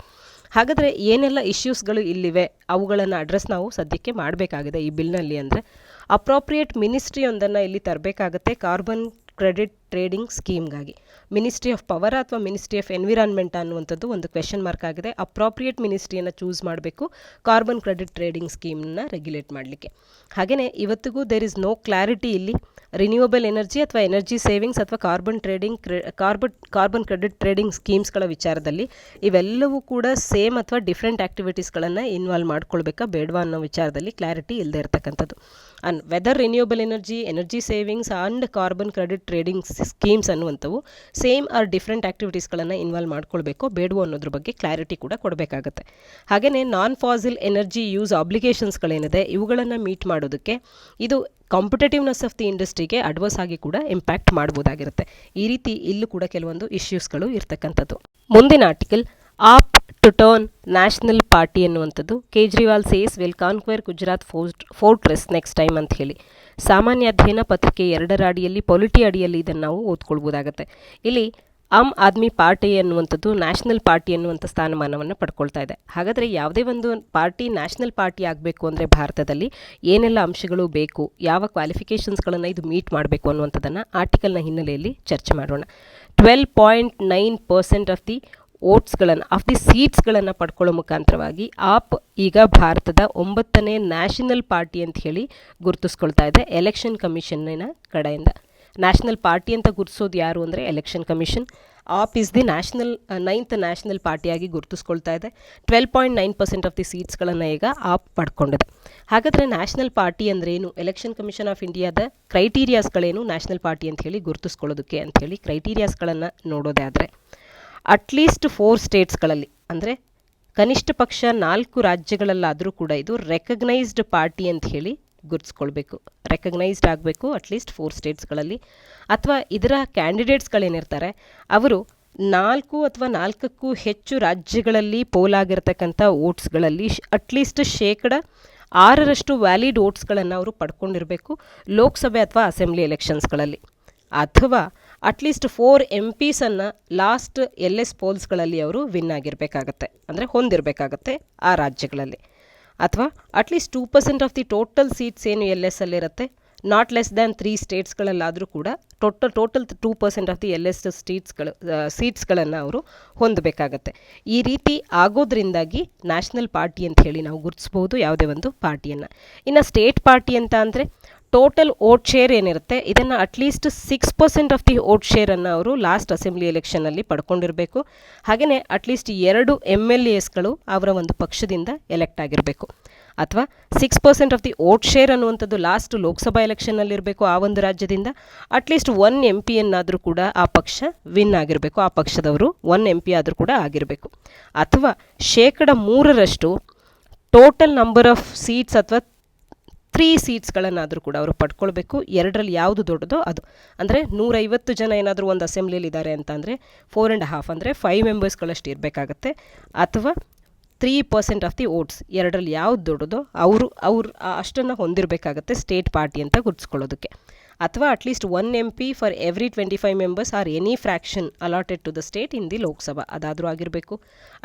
ಹಾಗಾದರೆ ಏನೆಲ್ಲ ಇಶ್ಯೂಸ್ಗಳು ಇಲ್ಲಿವೆ ಅವುಗಳನ್ನು ಅಡ್ರೆಸ್ ನಾವು ಸದ್ಯಕ್ಕೆ ಮಾಡಬೇಕಾಗಿದೆ ಈ ಬಿಲ್ನಲ್ಲಿ ಅಂದರೆ ಅಪ್ರೋಪ್ರಿಯೇಟ್ ಮಿನಿಸ್ಟ್ರಿಯೊಂದನ್ನು ಇಲ್ಲಿ ತರಬೇಕಾಗುತ್ತೆ ಕಾರ್ಬನ್ ಕ್ರೆಡಿಟ್ ಟ್ರೇಡಿಂಗ್ ಸ್ಕೀಮ್ಗಾಗಿ. ಮಿನಿಸ್ಟ್ರಿ ಆಫ್ ಪವರ್ ಅಥವಾ ಮಿನಿಸ್ಟ್ರಿ ಆಫ್ ಎನ್ವಿರಾನ್ಮೆಂಟ್ ಅನ್ನುವಂಥದ್ದು ಒಂದು ಕ್ವೆಶನ್ ಮಾರ್ಕ್ ಆಗಿದೆ. ಅಪ್ರೋಪ್ರಿಯೇಟ್ ಮಿನಿಸ್ಟ್ರಿಯನ್ನು ಚೂಸ್ ಮಾಡಬೇಕು ಕಾರ್ಬನ್ ಕ್ರೆಡಿಟ್ ಟ್ರೇಡಿಂಗ್ ಸ್ಕೀಮ್ನ ರೆಗ್ಯುಲೇಟ್ ಮಾಡಲಿಕ್ಕೆ. ಹಾಗೆಯೇ ಇವತ್ತಿಗೂ ದೇರ್ ಇಸ್ ನೋ ಕ್ಲಾರಿಟಿ ಇಲ್ಲಿ ರಿನ್ಯೂವಬಲ್ ಎನರ್ಜಿ ಅಥವಾ ಎನರ್ಜಿ ಸೇವಿಂಗ್ಸ್ ಅಥವಾ ಕಾರ್ಬನ್ ಕ್ರೆಡಿಟ್ ಟ್ರೇಡಿಂಗ್ ಸ್ಕೀಮ್ಸ್ಗಳ ವಿಚಾರದಲ್ಲಿ ಇವೆಲ್ಲವೂ ಕೂಡ ಸೇಮ್ ಅಥವಾ ಡಿಫ್ರೆಂಟ್ ಆ್ಯಕ್ಟಿವಿಟೀಸ್ಗಳನ್ನು ಇನ್ವಾಲ್ವ್ ಮಾಡ್ಕೊಳ್ಬೇಕಾ ಬೇಡವಾ ಅನ್ನೋ ವಿಚಾರದಲ್ಲಿ ಕ್ಲಾರಿಟಿ ಇಲ್ಲದೆ ಇರತಕ್ಕಂಥದ್ದು. And whether renewable energy savings and carbon credit trading schemes ಅನ್ನುವಂಥವು ಸೇಮ್ ಆರ್ ಡಿಫ್ರೆಂಟ್ ಆ್ಯಕ್ಟಿವಿಟೀಸ್ಗಳನ್ನು ಇನ್ವಾಲ್ವ್ ಮಾಡ್ಕೊಳ್ಬೇಕೋ ಬೇಡವೋ ಅನ್ನೋದ್ರ ಬಗ್ಗೆ ಕ್ಲಾರಿಟಿ ಕೂಡ ಕೊಡಬೇಕಾಗತ್ತೆ. ಹಾಗೆಯೇ ನಾನ್ ಫಾಸಿಲ್ ಎನರ್ಜಿ ಯೂಸ್ ಆಬ್ಲಿಗೇಷನ್ಸ್ಗಳೇನಿದೆ ಇವುಗಳನ್ನು ಮೀಟ್ ಮಾಡೋದಕ್ಕೆ ಇದು ಕಾಂಪಿಟೇಟಿವ್ನೆಸ್ ಆಫ್ ದಿ ಇಂಡಸ್ಟ್ರಿಗೆ ಅಡ್ವರ್ಸ್ ಆಗಿ ಕೂಡ ಇಂಪ್ಯಾಕ್ಟ್ ಮಾಡ್ಬೋದಾಗಿರುತ್ತೆ. ಈ ರೀತಿ ಇಲ್ಲೂ ಕೂಡ ಕೆಲವೊಂದು ಇಶ್ಯೂಸ್ಗಳು ಇರ್ತಕ್ಕಂಥದ್ದು. ಮುಂದಿನ article AAP to turn national party ಅನ್ನುವಂಥದ್ದು. Kejriwal says will conquer Gujarat fortress next time ಅಂತ ಹೇಳಿ ಸಾಮಾನ್ಯ ಅಧ್ಯಯನ ಪತ್ರಿಕೆ 2ರ ಅಡಿಯಲ್ಲಿ ಪೊಲಿಟಿ ಅಡಿಯಲ್ಲಿ ಇದನ್ನು ನಾವು ಓದ್ಕೊಳ್ಬೋದಾಗತ್ತೆ. ಇಲ್ಲಿ ಆಮ್ ಆದ್ಮಿ ಪಾರ್ಟಿ ಅನ್ನುವಂಥದ್ದು ನ್ಯಾಷನಲ್ ಪಾರ್ಟಿ ಅನ್ನುವಂಥ ಸ್ಥಾನಮಾನವನ್ನು ಪಡ್ಕೊಳ್ತಾ ಇದೆ. ಹಾಗಾದರೆ ಯಾವುದೇ ಒಂದು ಪಾರ್ಟಿ ನ್ಯಾಷನಲ್ ಪಾರ್ಟಿ ಆಗಬೇಕು ಅಂದರೆ ಭಾರತದಲ್ಲಿ ಏನೆಲ್ಲ ಅಂಶಗಳು ಬೇಕು, ಯಾವ ಕ್ವಾಲಿಫಿಕೇಷನ್ಸ್ಗಳನ್ನು ಇದು ಮೀಟ್ ಮಾಡಬೇಕು ಅನ್ನುವಂಥದ್ದನ್ನು ಆರ್ಟಿಕಲ್ನ ಹಿನ್ನೆಲೆಯಲ್ಲಿ ಚರ್ಚೆ ಮಾಡೋಣ. 12.9% ಆಫ್ ದಿ ಸೀಟ್ಸ್ಗಳನ್ನು ಪಡ್ಕೊಳ್ಳೋ ಮುಖಾಂತರವಾಗಿ ಆಪ್ ಈಗ ಭಾರತದ 9ನೇ ನ್ಯಾಷನಲ್ ಪಾರ್ಟಿ ಅಂತ ಹೇಳಿ ಗುರುತಿಸ್ಕೊಳ್ತಾ ಇದೆ ಎಲೆಕ್ಷನ್ ಕಮಿಷನ್ನಿನ ಕಡೆಯಿಂದ. ನ್ಯಾಷನಲ್ ಪಾರ್ಟಿ ಅಂತ ಗುರುತಿಸೋದು ಯಾರು ಅಂದರೆ election commission. AAP is the 9th national ಪಾರ್ಟಿಯಾಗಿ ಗುರುತಿಸ್ಕೊಳ್ತಾ ಇದೆ. 12.9% ಆಫ್ ದಿ ಸೀಟ್ಸ್ಗಳನ್ನು ಈಗ ಆಪ್ ಪಡ್ಕೊಂಡಿದೆ. ಹಾಗಾದರೆ ನ್ಯಾಷನಲ್ ಪಾರ್ಟಿ ಅಂದರೆ ಏನು, ಎಲೆಕ್ಷನ್ ಕಮಿಷನ್ ಆಫ್ ಇಂಡಿಯಾದ ಕ್ರೈಟೀರಿಯಾಸ್ಗಳೇನು ನ್ಯಾಷನಲ್ ಪಾರ್ಟಿ ಅಂತ ಹೇಳಿ ಗುರುತಿಸ್ಕೊಳ್ಳೋದಕ್ಕೆ ಅಂಥೇಳಿ ಕ್ರೈಟೀರಿಯಾಸ್ಗಳನ್ನು ನೋಡೋದೇ ಆದರೆ ಅಟ್ಲೀಸ್ಟ್ 4 ಸ್ಟೇಟ್ಸ್ಗಳಲ್ಲಿ ಅಂದರೆ ಕನಿಷ್ಠ ಪಕ್ಷ 4 ರಾಜ್ಯಗಳಲ್ಲಾದರೂ ಕೂಡ ಇದು ರೆಕಗ್ನೈಸ್ಡ್ ಪಾರ್ಟಿ ಅಂತ ಹೇಳಿ ಗುರುತಿಸ್ಕೊಳ್ಬೇಕು. ರೆಕಗ್ನೈಸ್ಡ್ ಆಗಬೇಕು ಅಟ್ಲೀಸ್ಟ್ 4 ಸ್ಟೇಟ್ಸ್ಗಳಲ್ಲಿ. ಅಥವಾ ಇದರ ಕ್ಯಾಂಡಿಡೇಟ್ಸ್ಗಳೇನಿರ್ತಾರೆ ಅವರು 4 ಅಥವಾ 4ಕ್ಕೂ ಹೆಚ್ಚು ರಾಜ್ಯಗಳಲ್ಲಿ ಪೋಲಾಗಿರ್ತಕ್ಕಂಥ ವೋಟ್ಸ್ಗಳಲ್ಲಿ ಅಟ್ಲೀಸ್ಟ್ 6% ವ್ಯಾಲಿಡ್ ವೋಟ್ಸ್ಗಳನ್ನು ಅವರು ಪಡ್ಕೊಂಡಿರಬೇಕು ಲೋಕಸಭೆ ಅಥವಾ ಅಸೆಂಬ್ಲಿ ಎಲೆಕ್ಷನ್ಸ್ಗಳಲ್ಲಿ. ಅಥವಾ ಅಟ್ಲೀಸ್ಟ್ 4 MPs ಲಾಸ್ಟ್ LS ಪೋಲ್ಸ್ಗಳಲ್ಲಿ ಅವರು ವಿನ್ ಆಗಿರಬೇಕಾಗತ್ತೆ, ಅಂದರೆ ಹೊಂದಿರಬೇಕಾಗತ್ತೆ ಆ ರಾಜ್ಯಗಳಲ್ಲಿ. ಅಥವಾ at least 2% of the total seats ಏನು LS ಅಲ್ಲಿರುತ್ತೆ, ನಾಟ್ ಲೆಸ್ ದ್ಯಾನ್ 3 ಸ್ಟೇಟ್ಸ್ಗಳಲ್ಲಾದರೂ ಕೂಡ ಟೋಟಲ್ 2% ಆಫ್ ದಿ LS ಸೀಟ್ಸ್ಗಳನ್ನು ಅವರು ಹೊಂದಬೇಕಾಗತ್ತೆ. ಈ ರೀತಿ ಆಗೋದ್ರಿಂದಾಗಿ ನ್ಯಾಷನಲ್ ಪಾರ್ಟಿ ಅಂತ ಹೇಳಿ ನಾವು ಗುರುತಿಸ್ಬೋದು ಯಾವುದೇ ಒಂದು ಪಾರ್ಟಿಯನ್ನು. ಇನ್ನು ಸ್ಟೇಟ್ ಪಾರ್ಟಿ ಅಂತ ಅಂದರೆ ಟೋಟಲ್ ವೋಟ್ ಶೇರ್ ಏನಿರುತ್ತೆ ಇದನ್ನು ಅಟ್ಲೀಸ್ಟ್ 6% ಆಫ್ ದಿ ವೋಟ್ ಶೇರನ್ನು ಅವರು ಲಾಸ್ಟ್ ಅಸೆಂಬ್ಲಿ ಎಲೆಕ್ಷನಲ್ಲಿ ಪಡ್ಕೊಂಡಿರಬೇಕು. ಹಾಗೆಯೇ ಅಟ್ಲೀಸ್ಟ್ 2 MLAsಗಳು ಅವರ ಒಂದು ಪಕ್ಷದಿಂದ ಎಲೆಕ್ಟ್ ಆಗಿರಬೇಕು. ಅಥವಾ 6% ಆಫ್ ದಿ ವೋಟ್ ಶೇರ್ ಅನ್ನುವಂಥದ್ದು ಲಾಸ್ಟ್ ಲೋಕಸಭಾ ಎಲೆಕ್ಷನ್ನಲ್ಲಿ ಇರಬೇಕು ಆ ಒಂದು ರಾಜ್ಯದಿಂದ. ಅಟ್ಲೀಸ್ಟ್ 1 MP ಅನ್ನಾದರೂ ಕೂಡ ಆ ಪಕ್ಷ ವಿನ್ ಆಗಿರಬೇಕು, ಆ ಪಕ್ಷದವರು 1 MP ಆದರೂ ಕೂಡ ಆಗಿರಬೇಕು. ಅಥವಾ 3% ಟೋಟಲ್ ನಂಬರ್ ಆಫ್ ಸೀಟ್ಸ್ ಅಥವಾ 3 ಸೀಟ್ಸ್ಗಳನ್ನಾದರೂ ಕೂಡ ಅವರು ಪಡ್ಕೊಳ್ಬೇಕು. 2ರಲ್ಲಿ ಯಾವುದು ದೊಡ್ಡದೋ ಅದು. ಅಂದರೆ 150 ಜನ ಏನಾದರೂ ಒಂದು ಅಸೆಂಬ್ಲಿಯಲ್ಲಿ ಇದ್ದಾರೆ ಅಂತ ಅಂದರೆ 4.5 ಅಂದರೆ 5 ಮೆಂಬರ್ಸ್ಗಳಷ್ಟು ಇರಬೇಕಾಗತ್ತೆ. ಅಥವಾ 3% ಆಫ್ ದಿ ವೋಟ್ಸ್ 2ರಲ್ಲಿ ಯಾವುದು ದೊಡ್ಡದೋ ಅವ್ರು ಅಷ್ಟನ್ನು ಹೊಂದಿರಬೇಕಾಗತ್ತೆ ಸ್ಟೇಟ್ ಪಾರ್ಟಿ ಅಂತ ಗುರುತಿಸ್ಕೊಳ್ಳೋದಕ್ಕೆ. ಅಥವಾ at least 1 MP for every 25 members or any fraction allotted to the state in the Lok Sabha ಅದಾದರೂ ಆಗಿರಬೇಕು.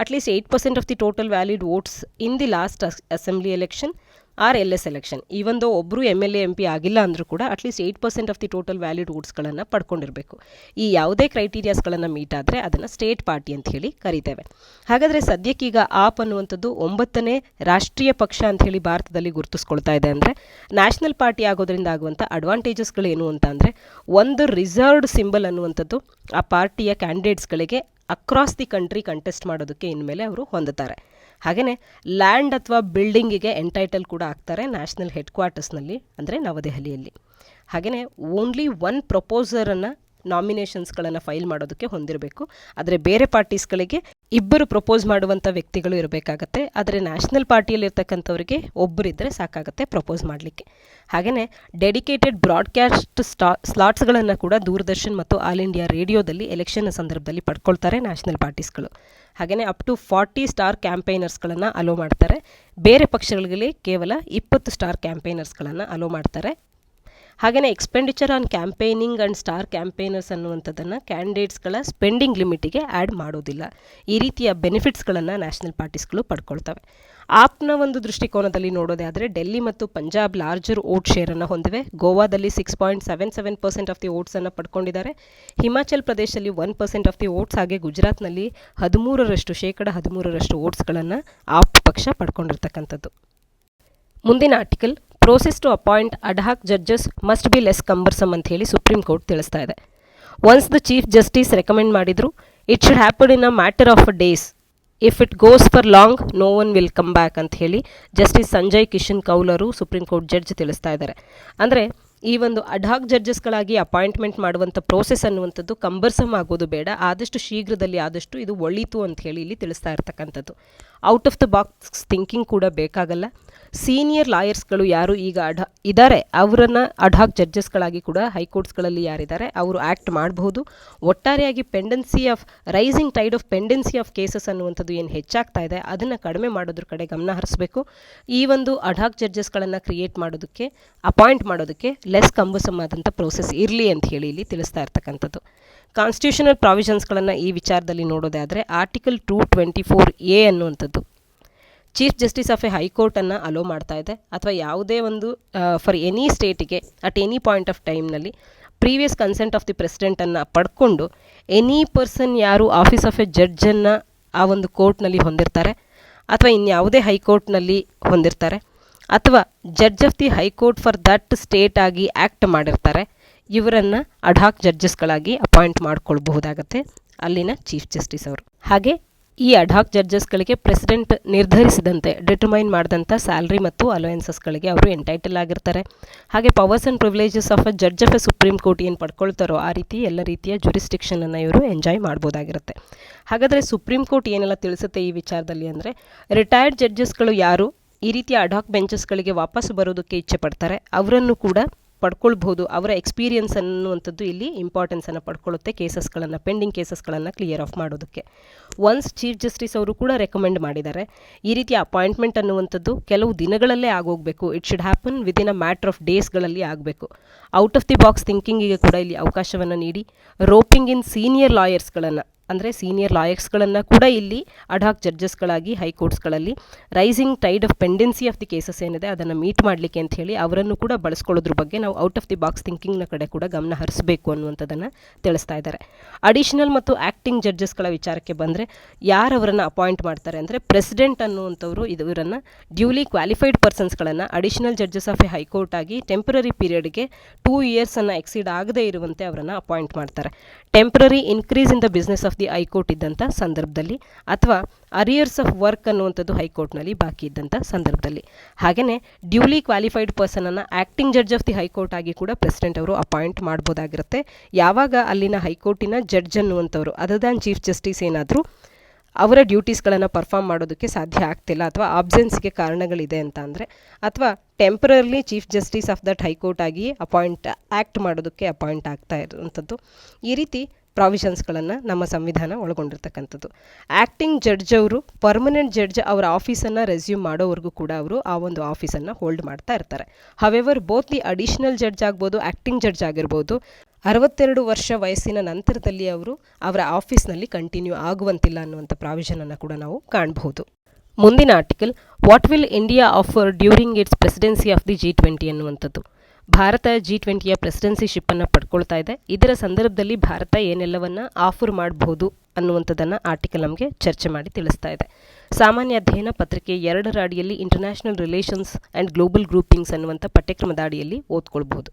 At least 8% of the total valid votes in the last assembly election or LS election. Even ಒಬ್ಬರು MLA MP ಆಗಿಲ್ಲ ಅಂದರೂ ಕೂಡ at least 8% of the total valid ವೋಟ್ಸ್ಗಳನ್ನು ಪಡ್ಕೊಂಡಿರಬೇಕು. ಈ ಯಾವುದೇ ಕ್ರೈಟೀರಿಯಾಸ್ಗಳನ್ನು ಮೀಟ್ ಆದರೆ ಅದನ್ನು ಸ್ಟೇಟ್ ಪಾರ್ಟಿ ಅಂತ ಹೇಳಿ ಕರಿತೇವೆ. ಹಾಗಾದರೆ ಸದ್ಯಕ್ಕೀಗ ಆಪ್ ಅನ್ನುವಂಥದ್ದು 9ನೇ ರಾಷ್ಟ್ರೀಯ ಪಕ್ಷ ಅಂತ ಹೇಳಿ ಭಾರತದಲ್ಲಿ ಗುರುತಿಸ್ಕೊಳ್ತಾ ಇದೆ. ಅಂದರೆ ನ್ಯಾಷನಲ್ ಪಾರ್ಟಿ ಆಗೋದ್ರಿಂದ ಆಗುವಂಥ ಅಡ್ವಾಂಟೇಜಸ್ಗಳು ಏನು ಅಂತ ಅಂದರೆ, ಒಂದು ರಿಸರ್ವ್ಡ್ ಸಿಂಬಲ್ ಅನ್ನುವಂಥದ್ದು ಆ ಪಾರ್ಟಿಯ ಕ್ಯಾಂಡಿಡೇಟ್ಸ್ಗಳಿಗೆ ಅಕ್ರಾಸ್ ದಿ ಕಂಟ್ರಿ ಕಂಟೆಸ್ಟ್ ಮಾಡೋದಕ್ಕೆ ಇನ್ಮೇಲೆ ಅವರು ಹೊಂದುತ್ತಾರೆ. ಹಾಗೆಯೇ ಲ್ಯಾಂಡ್ ಅಥವಾ ಬಿಲ್ಡಿಂಗಿಗೆ ಎಂಟೈಟಲ್ ಕೂಡ ಆಗ್ತಾರೆ ನ್ಯಾಷನಲ್ ಹೆಡ್ ಕ್ವಾರ್ಟರ್ಸ್ನಲ್ಲಿ, ಅಂದರೆ ನವದೆಹಲಿಯಲ್ಲಿ. ಹಾಗೆಯೇ ಓನ್ಲಿ 1 ಪ್ರಪೋಸರನ್ನು ನಾಮಿನೇಷನ್ಸ್ಗಳನ್ನು ಫೈಲ್ ಮಾಡೋದಕ್ಕೆ ಹೊಂದಿರಬೇಕು. ಆದರೆ ಬೇರೆ ಪಾರ್ಟೀಸ್ಗಳಿಗೆ 2 ಪ್ರಪೋಸ್ ಮಾಡುವಂಥ ವ್ಯಕ್ತಿಗಳು ಇರಬೇಕಾಗತ್ತೆ. ಆದರೆ ನ್ಯಾಷನಲ್ ಪಾರ್ಟಿಯಲ್ಲಿರ್ತಕ್ಕಂಥವ್ರಿಗೆ ಒಬ್ಬರಿದ್ದರೆ ಸಾಕಾಗತ್ತೆ ಪ್ರಪೋಸ್ ಮಾಡಲಿಕ್ಕೆ. ಹಾಗೆಯೇ ಡೆಡಿಕೇಟೆಡ್ ಬ್ರಾಡ್ಕಾಸ್ಟ್ ಸ್ಲಾಟ್ಸ್ಗಳನ್ನು ಕೂಡ ದೂರದರ್ಶನ್ ಮತ್ತು ಆಲ್ ಇಂಡಿಯಾ ರೇಡಿಯೋದಲ್ಲಿ ಎಲೆಕ್ಷನ್ ಸಂದರ್ಭದಲ್ಲಿ ಪಡ್ಕೊಳ್ತಾರೆ ನ್ಯಾಷನಲ್ ಪಾರ್ಟೀಸ್ಗಳು. ಹಾಗೆಯೇ ಅಪ್ ಟು 40 ಸ್ಟಾರ್ ಕ್ಯಾಂಪೈನರ್ಸ್ಗಳನ್ನು ಅಲೋ ಮಾಡ್ತಾರೆ. ಬೇರೆ ಪಕ್ಷಗಳಿಗೆ ಕೇವಲ 20 ಸ್ಟಾರ್ ಕ್ಯಾಂಪೈನರ್ಸ್ಗಳನ್ನು ಅಲೋ ಮಾಡ್ತಾರೆ. ಹಾಗೆಯೇ expenditure on campaigning and star campaigners ಅನ್ನುವಂಥದ್ದನ್ನು ಕ್ಯಾಂಡಿಡೇಟ್ಸ್ಗಳ ಸ್ಪೆಂಡಿಂಗ್ ಲಿಮಿಟಿಗೆ ಆ್ಯಡ್ ಮಾಡೋದಿಲ್ಲ. ಈ ರೀತಿಯ ಬೆನಿಫಿಟ್ಸ್ಗಳನ್ನು ನ್ಯಾಷನಲ್ ಪಾರ್ಟೀಸ್ಗಳು ಪಡ್ಕೊಳ್ತವೆ. ಆಪ್ನ ಒಂದು ದೃಷ್ಟಿಕೋನದಲ್ಲಿ ನೋಡೋದೇ ಆದರೆ ಡೆಲ್ಲಿ ಮತ್ತು ಪಂಜಾಬ್ ಲಾರ್ಜರ್ ವೋಟ್ ಶೇರನ್ನು ಹೊಂದಿವೆ. ಗೋವಾದಲ್ಲಿ 6.77% ಆಫ್ ದಿ ವೋಟ್ಸನ್ನು ಪಡ್ಕೊಂಡಿದ್ದಾರೆ. ಹಿಮಾಚಲ್ ಪ್ರದೇಶದಲ್ಲಿ 1% ಆಫ್ ದಿ ವೋಟ್ಸ್, ಹಾಗೆ ಗುಜರಾತ್ನಲ್ಲಿ 13% ವೋಟ್ಸ್ಗಳನ್ನು ಆಪ್ ಪಕ್ಷ ಪಡ್ಕೊಂಡಿರ್ತಕ್ಕಂಥದ್ದು. ಮುಂದಿನ article, process to appoint ad hoc judges must be less cumbersome ಅಂತ ಹೇಳಿ ಸುಪ್ರೀಂ ಕೋರ್ಟ್ ತಿಳಿಸ್ತಾ ಇದೆ. Once the chief justice recommend ಮಾಡಿದ್ರು, it should happen in a matter of days. If it goes for long no one will come back ಅಂತ ಹೇಳಿ justice Sanjay Kishan Kaul ಅವರು supreme court judge ತಿಳಿಸ್ತಾ ಇದ್ದಾರೆ. ಅಂದರೆ ಈ ಒಂದು ಅಡ್ಹಾಕ್ ಜಡ್ಜಸ್ಗಳಾಗಿ ಅಪಾಯಿಂಟ್ಮೆಂಟ್ ಮಾಡುವಂಥ ಪ್ರೋಸೆಸ್ ಅನ್ನುವಂಥದ್ದು ಕಂಬರ್ಸಮ್ ಆಗೋದು ಬೇಡ, ಆದಷ್ಟು ಶೀಘ್ರದಲ್ಲಿ ಆದಷ್ಟು ಇದು ಒಳ್ಳಿತು ಅಂತ ಹೇಳಿ ಇಲ್ಲಿ ತಿಳಿಸ್ತಾ ಇರ್ತಕ್ಕಂಥದ್ದು. Out of the box thinking ಕೂಡ ಬೇಕಾಗಲ್ಲ. ಸೀನಿಯರ್ ಲಾಯರ್ಸ್ಗಳು ಯಾರು ಈಗ ಇದ್ದಾರೆ ಅವರನ್ನು ಅಡ್ಹಾಕ್ ಜಡ್ಜಸ್ಗಳಾಗಿ ಕೂಡ ಹೈಕೋರ್ಟ್ಸ್ಗಳಲ್ಲಿ ಯಾರಿದ್ದಾರೆ ಅವರು ಆ್ಯಕ್ಟ್ ಮಾಡಬಹುದು. ಒಟ್ಟಾರೆಯಾಗಿ pendency of rising tide of pendency of cases ಅನ್ನುವಂಥದ್ದು ಏನು ಹೆಚ್ಚಾಗ್ತಾ ಇದೆ ಅದನ್ನು ಕಡಿಮೆ ಮಾಡೋದ್ರ ಕಡೆ ಗಮನ ಹರಿಸಬೇಕು. ಈ ಒಂದು ಅಡ್ಹಾಕ್ ಜಡ್ಜಸ್ಗಳನ್ನು ಕ್ರಿಯೇಟ್ ಮಾಡೋದಕ್ಕೆ, ಅಪಾಯಿಂಟ್ ಮಾಡೋದಕ್ಕೆ ಲೆಸ್ ಕಂಬರ್ಸಮ್ ಆದಂಥ ಪ್ರೋಸೆಸ್ ಇರಲಿ ಅಂತ ಹೇಳಿ ಇಲ್ಲಿ ತಿಳಿಸ್ತಾ ಇರ್ತಕ್ಕಂಥದ್ದು. ಕಾನ್ಸ್ಟಿಟ್ಯೂಷನಲ್ ಪ್ರಾವಿಷನ್ಸ್ಗಳನ್ನು ಈ ವಿಚಾರದಲ್ಲಿ ನೋಡೋದೇ ಆದರೆ ಆರ್ಟಿಕಲ್ 224A ಅನ್ನುವಂಥದ್ದು ಚೀಫ್ ಜಸ್ಟಿಸ್ ಆಫ್ ಎ ಹೈಕೋರ್ಟನ್ನು ಅಲೋ ಮಾಡ್ತಾ ಇದೆ. ಅಥವಾ ಯಾವುದೇ ಒಂದು ಫಾರ್ ಎನಿ ಸ್ಟೇಟಿಗೆ ಅಟ್ ಎನಿ ಪಾಯಿಂಟ್ ಆಫ್ ಟೈಮ್ನಲ್ಲಿ ಪ್ರೀವಿಯಸ್ ಕನ್ಸೆಂಟ್ ಆಫ್ ದಿ ಪ್ರೆಸಿಡೆಂಟನ್ನು ಪಡ್ಕೊಂಡು ಎನಿ ಪರ್ಸನ್ ಯಾರು ಆಫೀಸ್ ಆಫ್ ಎ ಜಡ್ಜನ್ನು ಆ ಒಂದು ಕೋರ್ಟ್ನಲ್ಲಿ ಹೊಂದಿರ್ತಾರೆ ಅಥವಾ ಇನ್ಯಾವುದೇ ಹೈಕೋರ್ಟ್ನಲ್ಲಿ ಹೊಂದಿರ್ತಾರೆ ಅಥವಾ judge of the high court for that state ಆಗಿ ಆ್ಯಕ್ಟ್ ಮಾಡಿರ್ತಾರೆ, ಇವರನ್ನು ಅಡ್ಹಾಕ್ ಜಡ್ಜಸ್ಗಳಾಗಿ ಅಪಾಯಿಂಟ್ ಮಾಡ್ಕೊಳ್ಬಹುದಾಗತ್ತೆ ಅಲ್ಲಿನ ಚೀಫ್ ಜಸ್ಟಿಸ್ ಅವರು. ಹಾಗೆ ಈ ಅಡ್ಹಾಕ್ ಜಡ್ಜಸ್ಗಳಿಗೆ ಪ್ರೆಸಿಡೆಂಟ್ ನಿರ್ಧರಿಸಿದಂತೆ ಡಿಟರ್ಮೈನ್ ಮಾಡಿದಂಥ ಸ್ಯಾಲ್ರಿ ಮತ್ತು ಅಲೋಯನ್ಸಸ್ಗಳಿಗೆ ಅವರು ಎಂಟೈಟಲ್ ಆಗಿರ್ತಾರೆ. ಹಾಗೆ powers and privileges of a judge of A supreme court ಏನು ಪಡ್ಕೊಳ್ತಾರೋ ಆ ರೀತಿ ಎಲ್ಲ ರೀತಿಯ ಜುರಿಸ್ಟಿಕ್ಷನನ್ನು ಇವರು ಎಂಜಾಯ್ ಮಾಡ್ಬೋದಾಗಿರುತ್ತೆ. ಹಾಗಾದರೆ ಸುಪ್ರೀಂ ಕೋರ್ಟ್ ಏನೆಲ್ಲ ತಿಳಿಸುತ್ತೆ ಈ ವಿಚಾರದಲ್ಲಿ ಅಂದರೆ, ರಿಟೈರ್ಡ್ ಜಡ್ಜಸ್ಗಳು ಯಾರು ಈ ರೀತಿಯ ಅಡ್ಹಾಕ್ ಬೆಂಚಸ್ಗಳಿಗೆ ವಾಪಸ್ ಬರೋದಕ್ಕೆ ಇಚ್ಛೆ ಪಡ್ತಾರೆ ಅವರನ್ನು ಕೂಡ ಪಡ್ಕೊಳ್ಬಹುದು. ಅವರ ಎಕ್ಸ್ಪೀರಿಯನ್ಸ್ ಅನ್ನುವಂಥದ್ದು ಇಲ್ಲಿ ಇಂಪಾರ್ಟೆನ್ಸನ್ನು ಪಡ್ಕೊಳ್ಳುತ್ತೆ ಕೇಸಸ್ಗಳನ್ನು, ಪೆಂಡಿಂಗ್ ಕೇಸಸ್ಗಳನ್ನು ಕ್ಲಿಯರ್ ಆಫ್ ಮಾಡೋದಕ್ಕೆ. ಒನ್ಸ್ ಚೀಫ್ ಜಸ್ಟಿಸ್ ಅವರು ಕೂಡ ರೆಕಮೆಂಡ್ ಮಾಡಿದ್ದಾರೆ, ಈ ರೀತಿಯ ಅಪಾಯಿಂಟ್ಮೆಂಟ್ ಅನ್ನುವಂಥದ್ದು ಕೆಲವು ದಿನಗಳಲ್ಲೇ ಆಗೋಗಬೇಕು. It should happen within a matter of ಡೇಸ್ಗಳಲ್ಲಿ ಆಗಬೇಕು. ಔಟ್ ಆಫ್ ದಿ ಬಾಕ್ಸ್ ಥಿಂಕಿಂಗಿಗೆ ಕೂಡ ಇಲ್ಲಿ ಅವಕಾಶವನ್ನು ನೀಡಿ ರೋಪಿಂಗ್ ಇನ್ ಸೀನಿಯರ್ ಲಾಯರ್ಸ್ಗಳನ್ನು ಅಂದರೆ ಸೀನಿಯರ್ ಲಾಯರ್ಸ್ಗಳನ್ನು ಕೂಡ ಇಲ್ಲಿ ಅಡಾಕ್ ಜಡ್ಜಸ್ಗಳಾಗಿ ಹೈಕೋರ್ಟ್ಸ್ಗಳಲ್ಲಿ rising tide of pendency of the cases ಏನಿದೆ ಅದನ್ನು ಮೀಟ್ ಮಾಡಲಿಕ್ಕೆ ಅಂತ ಹೇಳಿ ಅವರನ್ನು ಕೂಡ ಬಳಸ್ಕೊಳ್ಳೋದ್ರ ಬಗ್ಗೆ ನಾವು ಔಟ್ ಆಫ್ ದಿ ಬಾಕ್ಸ್ ಥಿಂಕಿಂಗ್ನ ಕಡೆ ಕೂಡ ಗಮನ ಹರಿಸಬೇಕು ಅನ್ನುವಂಥದ್ದನ್ನು ತಿಳಿಸ್ತಾ ಇದ್ದಾರೆ. ಅಡಿಷನಲ್ ಮತ್ತು ಆ್ಯಕ್ಟಿಂಗ್ ಜಡ್ಜಸ್ಗಳ ವಿಚಾರಕ್ಕೆ ಬಂದರೆ ಯಾರು ಅವರನ್ನು ಅಪಾಯಿಂಟ್ ಮಾಡ್ತಾರೆ ಅಂದರೆ ಪ್ರೆಸಿಡೆಂಟ್ ಅನ್ನುವಂಥವರು ಇವರನ್ನು ಡ್ಯೂಲಿ ಕ್ವಾಲಿಫೈಡ್ ಪರ್ಸನ್ಸ್ಗಳನ್ನು additional judges of a high court ಆಗಿ ಟೆಂಪರರಿ ಪೀರಿಯಡ್ಗೆ 2 ಇಯರ್ಸನ್ನು ಎಕ್ಸೀಡ್ ಆಗದೇ ಇರುವಂತೆ ಅವರನ್ನು ಅಪಾಯಿಂಟ್ ಮಾಡ್ತಾರೆ. Temporary increase in the business of the high court ಇದ್ದಂಥ ಸಂದರ್ಭದಲ್ಲಿ ಅಥವಾ ಅರಿಯರ್ಸ್ ಆಫ್ ವರ್ಕ್ ಅನ್ನುವಂಥದ್ದು ಹೈಕೋರ್ಟ್ನಲ್ಲಿ ಬಾಕಿ ಇದ್ದಂಥ ಸಂದರ್ಭದಲ್ಲಿ. ಹಾಗೆಯೇ ಡ್ಯೂಲಿ ಕ್ವಾಲಿಫೈಡ್ ಪರ್ಸನನ್ನು acting judge of the high court ಆಗಿ ಕೂಡ ಪ್ರೆಸಿಡೆಂಟ್ ಅವರು ಅಪಾಯಿಂಟ್ ಮಾಡ್ಬೋದಾಗಿರುತ್ತೆ. ಯಾವಾಗ ಅಲ್ಲಿನ ಹೈಕೋರ್ಟಿನ ಜಡ್ಜ್ ಅನ್ನುವಂಥವ್ರು ಅದರ್ ದ್ಯಾನ್ ಚೀಫ್ ಜಸ್ಟಿಸ್ ಏನಾದರೂ ಅವರ ಡ್ಯೂಟೀಸ್ಗಳನ್ನು ಪರ್ಫಾರ್ಮ್ ಮಾಡೋದಕ್ಕೆ ಸಾಧ್ಯ ಆಗ್ತಿಲ್ಲ ಅಥವಾ ಆಬ್ಸೆನ್ಸ್ಗೆ ಕಾರಣಗಳಿದೆ ಅಂತ ಅಂದರೆ, ಅಥವಾ temporarily chief justice of that high court ಆಗಿ ಆ್ಯಕ್ಟ್ ಮಾಡೋದಕ್ಕೆ ಅಪಾಯಿಂಟ್ ಆಗ್ತಾ ಇರುವಂಥದ್ದು. ಈ ರೀತಿ ಪ್ರಾವಿಷನ್ಸ್ಗಳನ್ನು ನಮ್ಮ ಸಂವಿಧಾನ ಒಳಗೊಂಡಿರ್ತಕ್ಕಂಥದ್ದು. ಆ್ಯಕ್ಟಿಂಗ್ ಜಡ್ಜ್ ಅವರು ಪರ್ಮನೆಂಟ್ ಜಡ್ಜ್ ಅವರ ಆಫೀಸನ್ನು ರೆಸ್ಯೂಮ್ ಮಾಡೋವರೆಗೂ ಕೂಡ ಅವರು ಆ ಒಂದು ಆಫೀಸನ್ನು ಹೋಲ್ಡ್ ಮಾಡ್ತಾ ಇರ್ತಾರೆ. However both the additional judge ಆಗ್ಬೋದು, ಆ್ಯಕ್ಟಿಂಗ್ ಜಡ್ಜ್ ಆಗಿರ್ಬೋದು, 62 ವರ್ಷ ವಯಸ್ಸಿನ ನಂತರದಲ್ಲಿ ಅವರು ಅವರ ಆಫೀಸ್ನಲ್ಲಿ ಕಂಟಿನ್ಯೂ ಆಗುವಂತಿಲ್ಲ ಅನ್ನುವಂಥ ಪ್ರಾವಿಷನನ್ನು ಕೂಡ ನಾವು ಕಾಣಬಹುದು. ಮುಂದಿನ article, what will India offer during it's presidency of the G20 ಅನ್ನುವಂಥದ್ದು. ಭಾರತ G20ಯ ಪ್ರೆಸಿಡೆನ್ಸಿಶಿಪ್ಪನ್ನು ಪಡ್ಕೊಳ್ತಾ ಇದೆ. ಇದರ ಸಂದರ್ಭದಲ್ಲಿ ಭಾರತ ಏನೆಲ್ಲವನ್ನು ಆಫರ್ ಮಾಡಬಹುದು ಅನ್ನುವಂಥದ್ದನ್ನು ಆರ್ಟಿಕಲ್ ನಮಗೆ ಚರ್ಚೆ ಮಾಡಿ ತಿಳಿಸ್ತಾ ಇದೆ. ಸಾಮಾನ್ಯ ಅಧ್ಯಯನ ಪತ್ರಿಕೆ 2ರ ಅಡಿಯಲ್ಲಿ international relations and global groupings ಅನ್ನುವಂಥ ಪಠ್ಯಕ್ರಮದ ಅಡಿಯಲ್ಲಿ ಓದ್ಕೊಳ್ಬಹುದು.